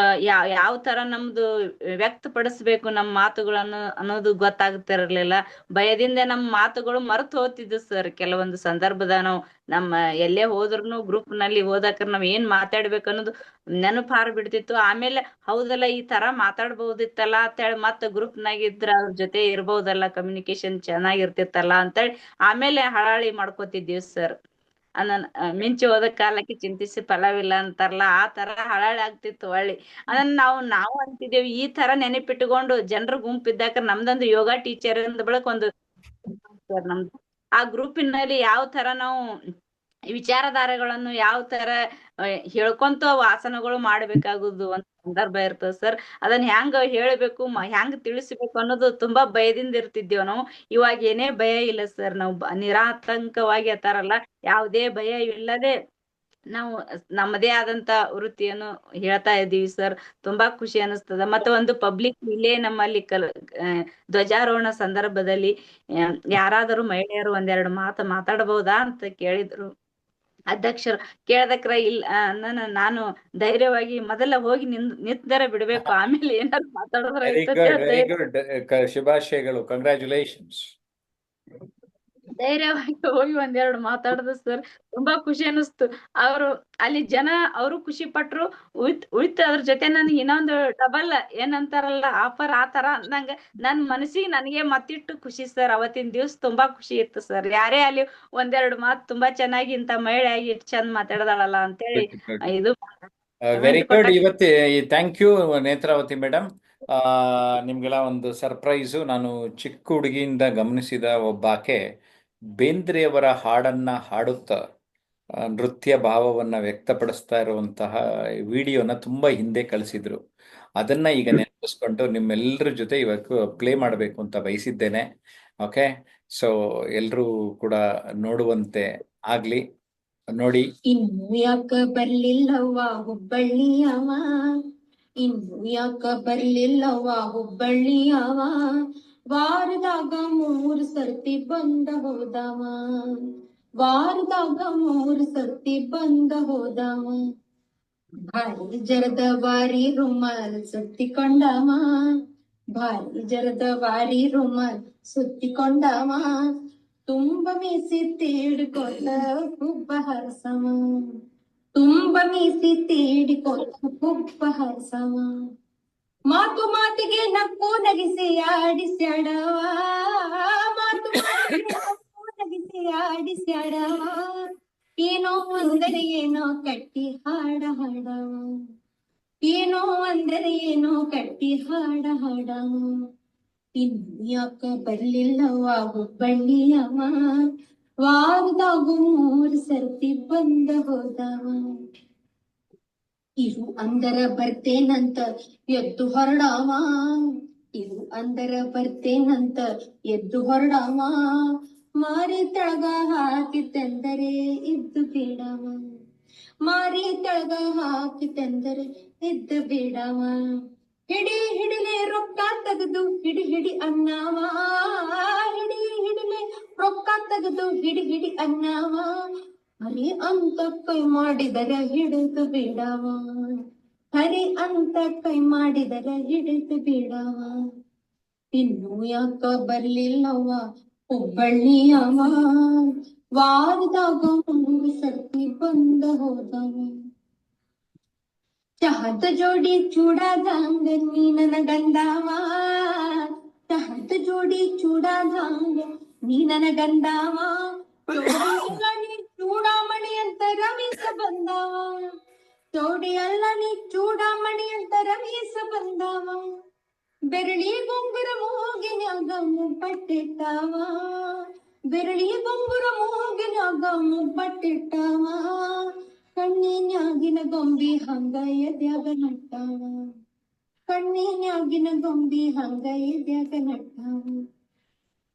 ಯಾವ ತರ ನಮ್ದು ವ್ಯಕ್ತಪಡಿಸ್ಬೇಕು ನಮ್ಮ ಮಾತುಗಳನ್ನು ಅನ್ನೋದು ಗೊತ್ತಾಗ್ತಿರ್ಲಿಲ್ಲ. ಭಯದಿಂದ ನಮ್ಮ ಮಾತುಗಳು ಮರೆತು ಹೋಗ್ತಿದ್ವು ಸರ್. ಕೆಲವೊಂದು ಸಂದರ್ಭದ ನಾವು ನಮ್ಮ ಎಲ್ಲೇ ಹೋದ್ರುನು ಗ್ರೂಪ್ ನಲ್ಲಿ ಹೋದಾಕ ನಾವ್ ಏನ್ ಮಾತಾಡ್ಬೇಕು ಅನ್ನೋದು ನೆನಪು ಹಾರ್ ಬಿಡ್ತಿತ್ತು. ಆಮೇಲೆ ಹೌದಲ್ಲ ಈ ತರ ಮಾತಾಡ್ಬಹುದಿತ್ತಲ್ಲ ಅಂತೇಳಿ ಮತ್ತ ಗ್ರೂಪ್ ನಾಗ ಇದ್ರ ಅವ್ರ ಜೊತೆ ಇರ್ಬಹುದಲ್ಲ, ಕಮ್ಯುನಿಕೇಶನ್ ಚೆನ್ನಾಗಿರ್ತಿತ್ತಲ್ಲ ಅಂತೇಳಿ ಆಮೇಲೆ ಹಳಾಳಿ ಮಾಡ್ಕೋತಿದ್ದೀವಿ ಸರ್. ಮಿಂಚಿ ಹೋದ ಕಾಲಕ್ಕೆ ಚಿಂತಿಸಿ ಫಲವಿಲ್ಲ ಅಂತಾರಲ್ಲ, ಆ ತರ ಹಳಾಳಿ ಆಗ್ತಿತ್ತು ಹೊಳ್ಳಿ. ಅದನ್ನ ನಾವು ಅಂತಿದ್ದೇವೆ, ಈ ತರ ನೆನಪಿಟ್ಟುಕೊಂಡು ಜನರ ಗುಂಪಿದ್ದಾಕ ನಮ್ದೊಂದು ಯೋಗ ಟೀಚರ್ ಅಂದ ಬಳಕ ಒಂದು ಸರ್ ನಮ್ದು ಆ ಗ್ರೂಪಿನಲ್ಲಿ ಯಾವ ತರ ನಾವು ವಿಚಾರಧಾರೆಗಳನ್ನು ಯಾವ ತರ ಹೇಳ್ಕೊಂತ ಆಸನಗಳು ಮಾಡ್ಬೇಕಾಗುದು ಅಂತ ಸಂದರ್ಭ ಇರ್ತದೆ ಸರ್. ಅದನ್ನ ಹೆಂಗ ಹೇಳ್ಬೇಕು, ಹೆಂಗ್ ತಿಳಿಸ್ಬೇಕು ಅನ್ನೋದು ತುಂಬಾ ಭಯದಿಂದ ಇರ್ತಿದ್ದೇವ್ ನಾವು. ಇವಾಗ ಏನೇ ಭಯ ಇಲ್ಲ ಸರ್. ನಾವು ನಿರಾತಂಕವಾಗಿ ಅತ್ತಾರಲ್ಲ, ಯಾವುದೇ ಭಯ ಇಲ್ಲದೆ ನಾವು ನಮ್ಮದೇ ಆದಂತ ವೃತ್ತಿಯನ್ನು ಹೇಳ್ತಾ ಇದ್ದೀವಿ ಸರ್. ತುಂಬಾ ಖುಷಿ ಅನಿಸ್ತದ. ಮತ್ತೆ ಒಂದು ಪಬ್ಲಿಕ್ ಇಲ್ಲೇ ನಮ್ಮಲ್ಲಿ ಧ್ವಜಾರೋಹಣ ಸಂದರ್ಭದಲ್ಲಿ ಯಾರಾದರೂ ಮಹಿಳೆಯರು ಒಂದೆರಡು ಮಾತಾಡಬಹುದಾ ಅಂತ ಕೇಳಿದ್ರು ಅಧ್ಯಕ್ಷರು. ಕೇಳದಕ್ರ ಇಲ್ಲ ನಾನು ಧೈರ್ಯವಾಗಿ ಮೊದಲ ಹೋಗಿ ನಿಂತರೆ ಬಿಡ್ಬೇಕು, ಆಮೇಲೆ ಏನಾದ್ರು ಮಾತಾಡೋದ್ರ ವೆರಿ ಗುಡ್, ವೆರಿ ಗುಡ್. ಶುಭಾಶಯಗಳು, ಕಂಗ್ರ್ಯಾಚುಲೇಷನ್ಸ್. ಧೈರ್ಯವಾಗಿ ಹೋಗಿ ಒಂದೆರಡು ಮಾತಾಡಿದ್ರು ಸರ್. ತುಂಬಾ ಖುಷಿ ಅನಿಸ್ತು. ಅವರು ಅಲ್ಲಿ ಜನ ಅವರು ಖುಷಿ ಪಟ್ರು. ಉಳಿತು ಅದ್ರ ಜೊತೆ ನನಗೆ ಇನ್ನೊಂದು ಡಬಲ್ ಏನಂತಾರಲ್ಲ ಆಫರ್ ಆತರ ನಂಗೆ ನನ್ ಮನಸ್ಸಿಗೆ ನನಗೆ ಮತ್ತಿಟ್ಟು ಖುಷಿ ಸರ್. ಅವತ್ತಿನ ದಿವ್ಸ ತುಂಬಾ ಖುಷಿ ಇತ್ತು ಸರ್. ಯಾರೇ ಅಲ್ಲಿ ಒಂದೆರಡು ಮಾತು ತುಂಬಾ ಚೆನ್ನಾಗಿ ಇಂತ ಮಹಿಳೆ ಆಗಿ ಇಷ್ಟು ಚಂದ ಮಾತಾಡದಾಳಲ್ಲ ಅಂತೇಳಿ ಇದು ವೆರಿ ಗುಡ್. ಇವತ್ತು ಥ್ಯಾಂಕ್ ಯು ನೇತ್ರಾವತಿ ಮೇಡಮ್. ನಿಮ್ಗೆಲ್ಲ ಒಂದು ಸರ್ಪ್ರೈಸು. ನಾನು ಚಿಕ್ಕ ಹುಡುಗಿಯಿಂದ ಗಮನಿಸಿದ ಒಬ್ಬಾಕೆ ಬೇಂದ್ರೆಯವರ ಹಾಡನ್ನ ಹಾಡುತ್ತಾ ನೃತ್ಯ ಭಾವವನ್ನ ವ್ಯಕ್ತಪಡಿಸ್ತಾ ಇರುವಂತಹ ವಿಡಿಯೋನ ತುಂಬಾ ಹಿಂದೆ ಕಳಿಸಿದ್ರು. ಅದನ್ನ ಈಗ ನೆನಪಿಸ್ಕೊಂಡು ನಿಮ್ಮೆಲ್ಲರ ಜೊತೆ ಇವತ್ತು ಪ್ಲೇ ಮಾಡಬೇಕು ಅಂತ ಬಯಸಿದ್ದೇನೆ. ಓಕೆ, ಸೊ ಎಲ್ಲರೂ ಕೂಡ ನೋಡುವಂತೆ ಆಗ್ಲಿ. ನೋಡಿ. ಇನ್ನು ಯಾಕ ಬರ್ಲಿಲ್ಲವ್ವ ಹುಬ್ಬಳ್ಳಿಯವ, ಇನ್ನು ಯಾಕ ಬರ್ಲಿಲ್ಲವ್ವ ಹುಬ್ಬಳ್ಳಿಯವ, ವಾರದಾಗ 3 ಸರ್ತಿ ಬಂದ ಹೋದವ, ವಾರದಾಗ 3 ಸರ್ತಿ ಬಂದ ಹೋದವ, ಭಾರಿ ಜರದ ವಾರಿ ರುಮಾಲ್ ಸುತ್ತಿಕೊಂಡವ, ಭಾರಿ ಜರದ ವಾರಿ ರುಮಾಲ್ ಸುತ್ತಿಕೊಂಡವ, ತುಂಬ ಮೀಸಿ ತೀಡಿಕೊತ ಹುಬ್ಬ ಹರಸವ, ತುಂಬ ಮೀಸಿ ತೀಡಿಕೊತ ಹುಬ್ಬ ಹರಸವ, ಮಾತು ಮಾತಿಗೆ ನಕ್ಕು ನಗಿಸಿ ಆಡಿಸ್ಯಾಡವ, ಮಾತು ಮಾತಿಗೆ ನಕ್ಕು ನಗಿಸಿ ಆಡಿಸ್ಯಾಡವ, ಏನೋ ಅಂದರೆ ಏನೋ ಕಟ್ಟಿ ಹಾಡ ಹಾಡವ, ಏನೋ ಅಂದರೆ ಏನೋ ಕಟ್ಟಿ ಹಾಡ ಹಾಡವ, ಇನ್ನು ಯಾಕ ಬರ್ಲಿಲ್ಲವ್ವ ಹುಬ್ಬಳ್ಳಿಯವ, ವಾರದಾಗ 3 ಸರ್ತಿ ಬಂದ ಹೋದವ, ಇರು ಅಂದರ ಬರ್ತೇನಂತ ಎದ್ದು ಹೊರಡವ, ಇರು ಅಂದರ ಬರ್ತೇನಂತ ಎದ್ದು ಹೊರಡವ, ಮಾರಿ ತೆಳಗ ಹಾಕಿತೆಂದರೆ ಇದ್ದು ಬೇಡವ, ಮಾರಿ ತೆಳಗ ಹಾಕಿತೆಂದರೆ ಇದ್ದು ಬೇಡವ, ಹಿಡಿ ಹಿಡಿಲೆ ರೊಕ್ಕ ತೆಗೆದು ಹಿಡಿ ಹಿಡಿ ಅನ್ನವ, ಹಿಡಿ ಹಿಡಿಲೆ ರೊಕ್ಕ ತೆಗೆದು ಹಿಡಿ ಹಿಡಿ ಅನ್ನವ, ಹರಿ ಅಂತ ಕೈ ಮಾಡಿದರ ಹಿಡಿದು ಬಿಡವ, ಹರಿ ಅಂತ ಕೈ ಮಾಡಿದರ ಹಿಡಿದು ಬಿಡವ, ಇನ್ನು ಯಾಕ ಬರ್ಲಿಲ್ಲವ್ವ ಹುಬ್ಬಳ್ಳಿಯವ, ವಾರದಾಗ 3 ಸರ್ತಿ ಬಂದ ಹೋದವ, ಚಹದ ಜೋಡಿ ಚೂಡಾದಂಗ ನೀ ನನ್ನ ಗಂಡವ, ಚಹದ ಜೋಡಿ ಚೂಡಾದಂಗ ನೀ ನನ್ನ ಗಂಡವ, ನೀ ಚೂಡಾಮಣಿ ಅಂತ ರಮೇಶ ಬಂದವ, ಚೌಡಿ ಅಲ್ಲ ನೀ ಚೂಡಾಮಣಿ ಅಂತ ರಮೇಶ ಬಂದವ, ಬೆರಳಿ ಬೊಂಗುರ ಮೂಗಿನ್ಯಾಗ ಮುಬ್ಬಟ್ಟಿಟ್ಟವ, ಬೆರಳಿ ಬೊಂಗುರ ಮೂಗಿನ್ಯಾಗ ಮುಬ್ಬಟ್ಟಿಟ್ಟವ, ಕಣ್ಣಿನ್ಯಾಗಿನ ಗೊಂಬಿ ಹಂಗ ಎದ್ಯಾಗ ನಟ್ಟವ, ಕಣ್ಣಿನ್ಯಾಗಿನ ಗೊಂಬಿ ಹಂಗ ಎದ್ಯಾಗ ನಟ್ಟವ,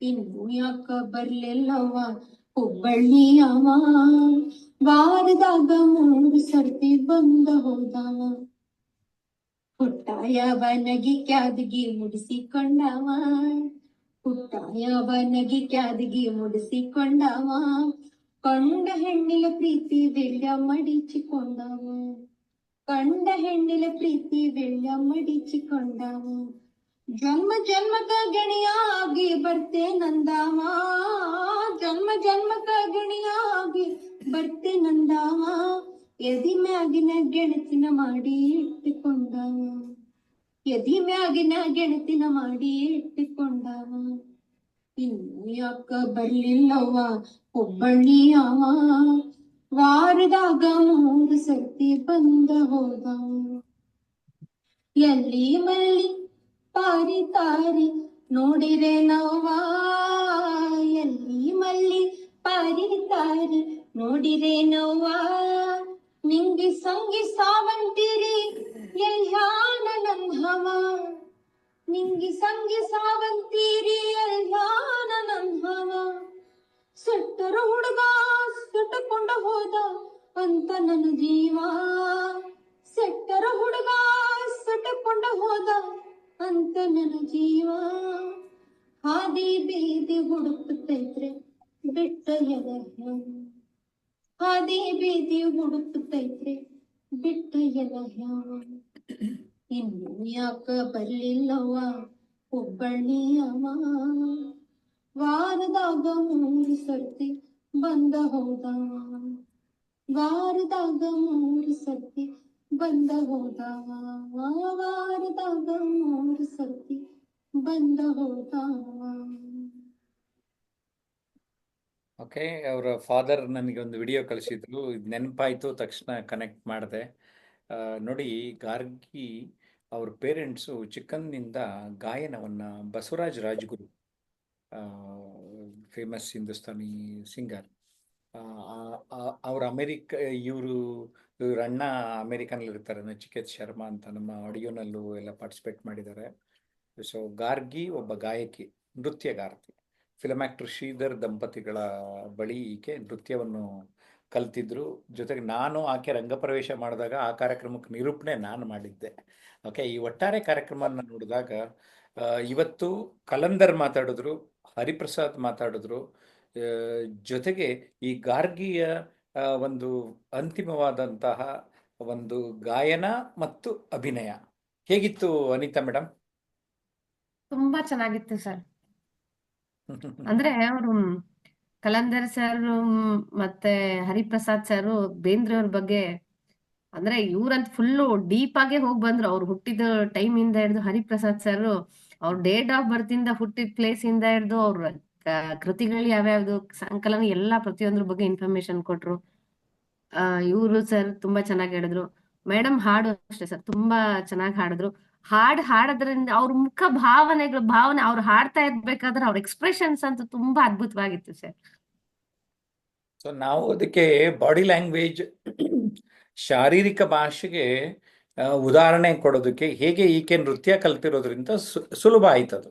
ಇನ್ನು ಯಾಕ ಬರ್ಲಿಲ್ಲವ್ವ ಹುಬ್ಬಳ್ಳಿಯವ, ವಾರದಾಗ 3 ಸರ್ತಿ ಬಂದ ಹೋದವ, ಹುಟ್ಟಾಯವ ನಗಿ ಕ್ಯಾದಗಿ ಮುಡಿಸಿಕೊಂಡವ, ಹುಟ್ಟಾಯವ ನಗಿ ಕ್ಯಾದಗಿ ಮುಡಿಸಿಕೊಂಡವ, ಕಂಡ ಹೆಣ್ಣಿಲ ಪ್ರೀತಿ ಬೆಳ್ಳ ಮಡಿಚಿಕೊಂಡವ, ಕಂಡ ಹೆಣ್ಣಿಲ ಪ್ರೀತಿ ಬೆಳ್ಳ ಮಡಿಚಿಕೊಂಡವ, ಜನ್ಮ ಜನ್ಮಕ ಗೆಳೆಯಾಗಿ ಬರ್ತೇನಂದವ, ಜನ್ಮ ಜನ್ಮಕ ಗೆಳೆಯಾಗಿ ಬರ್ತೇನಂದವ, ಎದಿ ಮ್ಯಾಗಿನ ಗೆಣತಿನ ಮಾಡಿ ಇಟ್ಟುಕೊಂಡವ, ಎದಿ ಮ್ಯಾಗಿನ ಗೆಣತಿನ ಮಾಡಿ ಇಟ್ಟುಕೊಂಡವ, ಇನ್ನು ಯಾಕ ಬರ್ಲಿಲ್ಲವ್ವ ಹುಬ್ಬಳ್ಳಿಯವ, ವಾರದಾಗ 3 ಸರ್ತಿ ಬಂದ ಹೋದವ, ಎಲ್ಲಿ ಮಲ್ಲಿ ಪಾರಿ ತಾರಿ ನೋಡಿರೆ ನವ್ವ, ಎಲ್ಲಿ ಮಲ್ಲಿ ಪಾರಿ ತಾರಿ ನೋಡಿರೆ ನವ್ವ, ನಿಂಗಿ ಸಂಗಿ ಸಾವಂತಿರಿ ಎಲ್ಯಾನ ನಂದವ, ನಿಂಗಿ ಸಂಗಿ ಸಾವಂತಿರಿ ಎಲ್ಯಾನ ನಂದವ, ಸುಟ್ಟರ ಹುಡುಗ ಸುಟ್ಟಕೊಂಡ ಹೋದ ಅಂತ ನನ್ನ ಜೀವ. ಸೆಟ್ಟರ ಹುಡುಗ ಸೆಟಕೊಂಡ ಹೋದ ಅಂತ ನನ್ನ ಜೀವ. ಹಾದಿ ಬೀದಿ ಹುಡುಕುತ್ತೈತ್ರೆ ಬಿಟ್ಟ ಎದಹ್ಯ. ಹಾದಿ ಬೀದಿ ಹುಡುಕುತ್ತೈತ್ರೆ ಬಿಟ್ಟ ಎದಹ್ಯ. ಇನ್ನು ಯಾಕ ಬರ್ಲಿಲ್ಲವ ಹುಬ್ಬಳ್ಳಿಯವ. ವಾರದಾಗ 3 ಸರ್ತಿ ಬಂದ ಹೋದ. ವಾರದಾಗ 3 ಸರ್ತಿ ಬಂದ ಹೋದ. ವಾರದಾಗ 3 ಸರ್ತಿ ಬಂದ ಹೋದ. ಓಕೆ, ಅವರ ಫಾದರ್ ನನಗೆ ಒಂದು ವಿಡಿಯೋ ಕಳಿಸಿದ್ರು, ಇದು ನೆನಪಾಯಿತು, ತಕ್ಷಣ ಕನೆಕ್ಟ್ ಮಾಡಿದೆ. ನೋಡಿ, ಗಾರ್ಗಿ ಅವ್ರ ಪೇರೆಂಟ್ಸು ಚಿಕ್ಕಂದಿನಿಂದ ಗಾಯನವನ್ನು, ಬಸವರಾಜ್ ರಾಜ್ಗುರು ಫೇಮಸ್ ಹಿಂದೂಸ್ತಾನಿ ಸಿಂಗರ್, ಅವ್ರ ಇವ್ರ ಅಣ್ಣ ಅಮೇರಿಕನಲ್ಲಿ ಇರ್ತಾರೆ, ನಚಿಕೇತ್ ಶರ್ಮಾ ಅಂತ, ನಮ್ಮ ಆಡಿಯೋನಲ್ಲೂ ಎಲ್ಲ ಪಾರ್ಟಿಸಿಪೇಟ್ ಮಾಡಿದ್ದಾರೆ. ಸೊ ಗಾರ್ಗಿ ಒಬ್ಬ ಗಾಯಕಿ, ನೃತ್ಯಗಾರ್ತಿ. ಫಿಲಮ್ ಆಕ್ಟರ್ ಶ್ರೀಧರ್ ದಂಪತಿಗಳ ಬಳಿ ಈಕೆ ನೃತ್ಯವನ್ನು ಕಲ್ತಿದ್ರು. ಜೊತೆಗೆ ನಾನು ಆಕೆ ರಂಗಪ್ರವೇಶ ಮಾಡಿದಾಗ ಆ ಕಾರ್ಯಕ್ರಮಕ್ಕೆ ನಿರೂಪಣೆ ನಾನು ಮಾಡಿದ್ದೆ. ಓಕೆ, ಈ ಒಟ್ಟಾರೆ ಕಾರ್ಯಕ್ರಮವನ್ನು ನೋಡಿದಾಗ ಇವತ್ತು ಕಲಂದರ್ ಮಾತಾಡಿದ್ರು, ಹರಿಪ್ರಸಾದ್ ಮಾತಾಡಿದ್ರು, ಜೊತೆಗೆ ಈ ಗಾರ್ಗಿಯ ಒಂದು ಅಂತಿಮವಾದಂತಹ ಒಂದು ಗಾಯನ ಮತ್ತು ಅಭಿನಯ ಹೇಗಿತ್ತು ಅನಿತಾ ಮೇಡಮ್? ತುಂಬಾ ಚೆನ್ನಾಗಿತ್ತು ಸರ್. ಅಂದ್ರೆ ಅವರು ಕಲಂದರ್ ಸರ್ ಮತ್ತೆ ಹರಿಪ್ರಸಾದ್ ಸರ್ ಬೇಂದ್ರೆ ಅವ್ರ ಬಗ್ಗೆ, ಅಂದ್ರೆ ಇವ್ರಂತ ಫುಲ್ಲು ಡೀಪ್ ಆಗೇ ಹೋಗಿ ಬಂದ್ರು. ಅವ್ರು ಹುಟ್ಟಿದ ಟೈಮ್ ಇಂದ ಹಿಡಿದು, ಹರಿಪ್ರಸಾದ್ ಸರ್ ಅವ್ರ ಡೇಟ್ ಆಫ್ ಬರ್ತ್ ಇಂದ, ಹುಟ್ಟಿದ ಪ್ಲೇಸ್ ಇಂದ ಹಿಡಿದು, ಅವ್ರ ಕೃತಿಗಳು ಯಾವ್ಯಾವ್ದು, ಸಂಕಲನ ಎಲ್ಲಾ ಪ್ರತಿಯೊಂದ್ರ ಬಗ್ಗೆ ಇನ್ಫಾರ್ಮೇಶನ್ ಕೊಟ್ರು. ಇವರು ಸರ್ ತುಂಬಾ ಚೆನ್ನಾಗಿ ಹೇಳಿದ್ರು. ಮೇಡಮ್ ಹಾಡು ಅಷ್ಟೇ ಸರ್, ತುಂಬಾ ಚೆನ್ನಾಗಿ ಹಾಡಿದ್ರು. ಹಾಡೋದ್ರಿಂದ ಅವ್ರ ಮುಖ ಭಾವನೆ ಅವ್ರು ಹಾಡ್ತಾ ಇರ್ಬೇಕಾದ್ರೆ ಅವ್ರ ಎಕ್ಸ್ಪ್ರೆಷನ್ಸ್ ಅಂತೂ ತುಂಬಾ ಅದ್ಭುತವಾಗಿತ್ತು ಸರ್. ಸೊ ನಾವು ಅದಕ್ಕೆ ಬಾಡಿ ಲ್ಯಾಂಗ್ವೇಜ್, ಶಾರೀರಿಕ ಭಾಷೆಗೆ ಉದಾಹರಣೆ ಕೊಡೋದಕ್ಕೆ ಹೇಗೆ ಈಕೆ ನೃತ್ಯ ಕಲ್ತಿರೋದ್ರಿಂದ ಸುಲಭ ಆಯ್ತದು.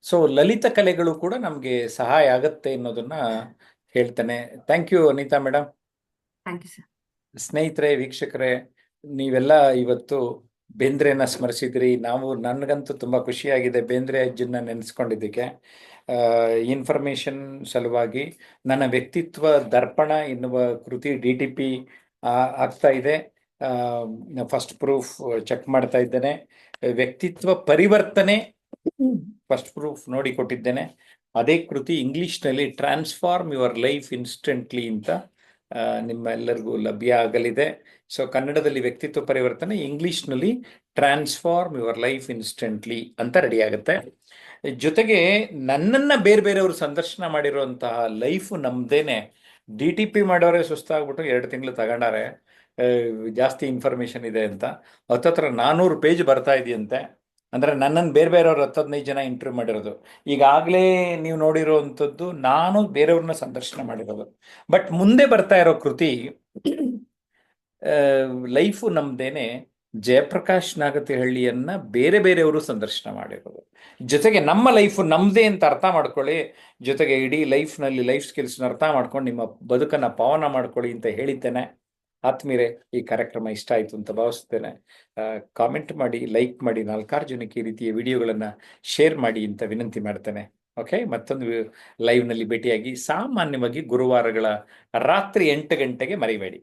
ಸೊ ಲಲಿತ ಕಲೆಗಳು ಕೂಡ ನಮಗೆ ಸಹಾಯ ಆಗತ್ತೆ ಅನ್ನೋದನ್ನ ಹೇಳ್ತೇನೆ. Thank you Anita madam. Thank you sir. ಸ್ನೇಹಿತರೆ, ವೀಕ್ಷಕರೇ, ನೀವೆಲ್ಲ ಇವತ್ತು ಬೇಂದ್ರೆನ ಸ್ಮರಿಸಿದ್ರಿ. ನನಗಂತೂ ತುಂಬ ಖುಷಿಯಾಗಿದೆ ಬೇಂದ್ರೆ ಅಜ್ಜನ್ನ ನೆನೆಸ್ಕೊಂಡಿದ್ದಕ್ಕೆ. ಇನ್ಫಾರ್ಮೇಷನ್ ಸಲುವಾಗಿ ನನ್ನ ವ್ಯಕ್ತಿತ್ವ ದರ್ಪಣ ಎನ್ನುವ ಕೃತಿ DTP ಆಗ್ತಾ ಇದೆ. ಫಸ್ಟ್ ಪ್ರೂಫ್ ಚೆಕ್ ಮಾಡ್ತಾ ಇದ್ದೇನೆ. ವ್ಯಕ್ತಿತ್ವ ಪರಿವರ್ತನೆ ಫಸ್ಟ್ ಪ್ರೂಫ್ ನೋಡಿ ಕೊಟ್ಟಿದ್ದೇನೆ. ಅದೇ ಕೃತಿ ಇಂಗ್ಲಿಷ್ನಲ್ಲಿ ಟ್ರಾನ್ಸ್ಫಾರ್ಮ್ ಯುವರ್ ಲೈಫ್ ಇನ್ಸ್ಟೆಂಟ್ಲಿ ಅಂತ ನಿಮ್ಮೆಲ್ಲರಿಗೂ ಲಭ್ಯ ಆಗಲಿದೆ. ಸೊ ಕನ್ನಡದಲ್ಲಿ ವ್ಯಕ್ತಿತ್ವ ಪರಿವರ್ತನೆ, ಇಂಗ್ಲಿಷ್ನಲ್ಲಿ ಟ್ರಾನ್ಸ್ಫಾರ್ಮ್ ಯುವರ್ ಲೈಫ್ ಇನ್ಸ್ಟೆಂಟ್ಲಿ ಅಂತ ರೆಡಿ ಆಗುತ್ತೆ. ಜೊತೆಗೆ ನನ್ನನ್ನು ಬೇರೆಯವರು ಸಂದರ್ಶನ ಮಾಡಿರುವಂತಹ ಲೈಫು ನಮ್ದೇನೆ DTP ಮಾಡೋರೆ ಸುಸ್ತಾಗ್ಬಿಟ್ಟು 2 ತಿಂಗಳು ತಗೊಂಡಾರೆ, ಜಾಸ್ತಿ ಇನ್ಫಾರ್ಮೇಶನ್ ಇದೆ ಅಂತ. ಹತ್ತತ್ರ 400 ಪೇಜ್ ಬರ್ತಾ ಇದೆಯಂತೆ. ಅಂದರೆ ನನ್ನನ್ನು ಬೇರೆಯವ್ರು 10-15 ಜನ ಇಂಟರ್ವ್ಯೂ ಮಾಡಿರೋದು. ಈಗಾಗಲೇ ನೀವು ನೋಡಿರೋವಂಥದ್ದು ನಾನು ಬೇರೆಯವ್ರನ್ನ ಸಂದರ್ಶನ ಮಾಡಿರೋದು. ಬಟ್ ಮುಂದೆ ಬರ್ತಾ ಇರೋ ಕೃತಿ ಲೈಫು ನಮ್ದೇನೆ ಜಯಪ್ರಕಾಶ್ ನಾಗತಿಹಳ್ಳಿಯನ್ನ ಬೇರೆಯವರು ಸಂದರ್ಶನ ಮಾಡಿರೋದು. ಜೊತೆಗೆ ನಮ್ಮ ಲೈಫು ನಮ್ಮದೇ ಅಂತ ಅರ್ಥ ಮಾಡ್ಕೊಳ್ಳಿ. ಜೊತೆಗೆ ಇಡೀ ಲೈಫ್ನಲ್ಲಿ ಲೈಫ್ ಸ್ಕಿಲ್ಸ್ನ ಅರ್ಥ ಮಾಡ್ಕೊಂಡು ನಿಮ್ಮ ಬದುಕನ್ನು ಪಾವನ ಮಾಡ್ಕೊಳ್ಳಿ ಅಂತ ಹೇಳಿದ್ದೇನೆ. ಆತ್ಮೀಯರೇ, ಈ ಕಾರ್ಯಕ್ರಮ ಇಷ್ಟ ಆಯಿತು ಅಂತ ಭಾವಿಸ್ತೇನೆ. ಕಾಮೆಂಟ್ ಮಾಡಿ, ಲೈಕ್ ಮಾಡಿ, 4-6 ಜನಕ್ಕೆ ಈ ರೀತಿಯ ವಿಡಿಯೋಗಳನ್ನು ಶೇರ್ ಮಾಡಿ ಅಂತ ವಿನಂತಿ ಮಾಡ್ತೇನೆ. ಓಕೆ, ಮತ್ತೊಂದು ಲೈವ್ನಲ್ಲಿ ಭೇಟಿಯಾಗಿ. ಸಾಮಾನ್ಯವಾಗಿ ಗುರುವಾರಗಳ ರಾತ್ರಿ 8 ಗಂಟೆಗೆ ಮರಿಬೇಡಿ.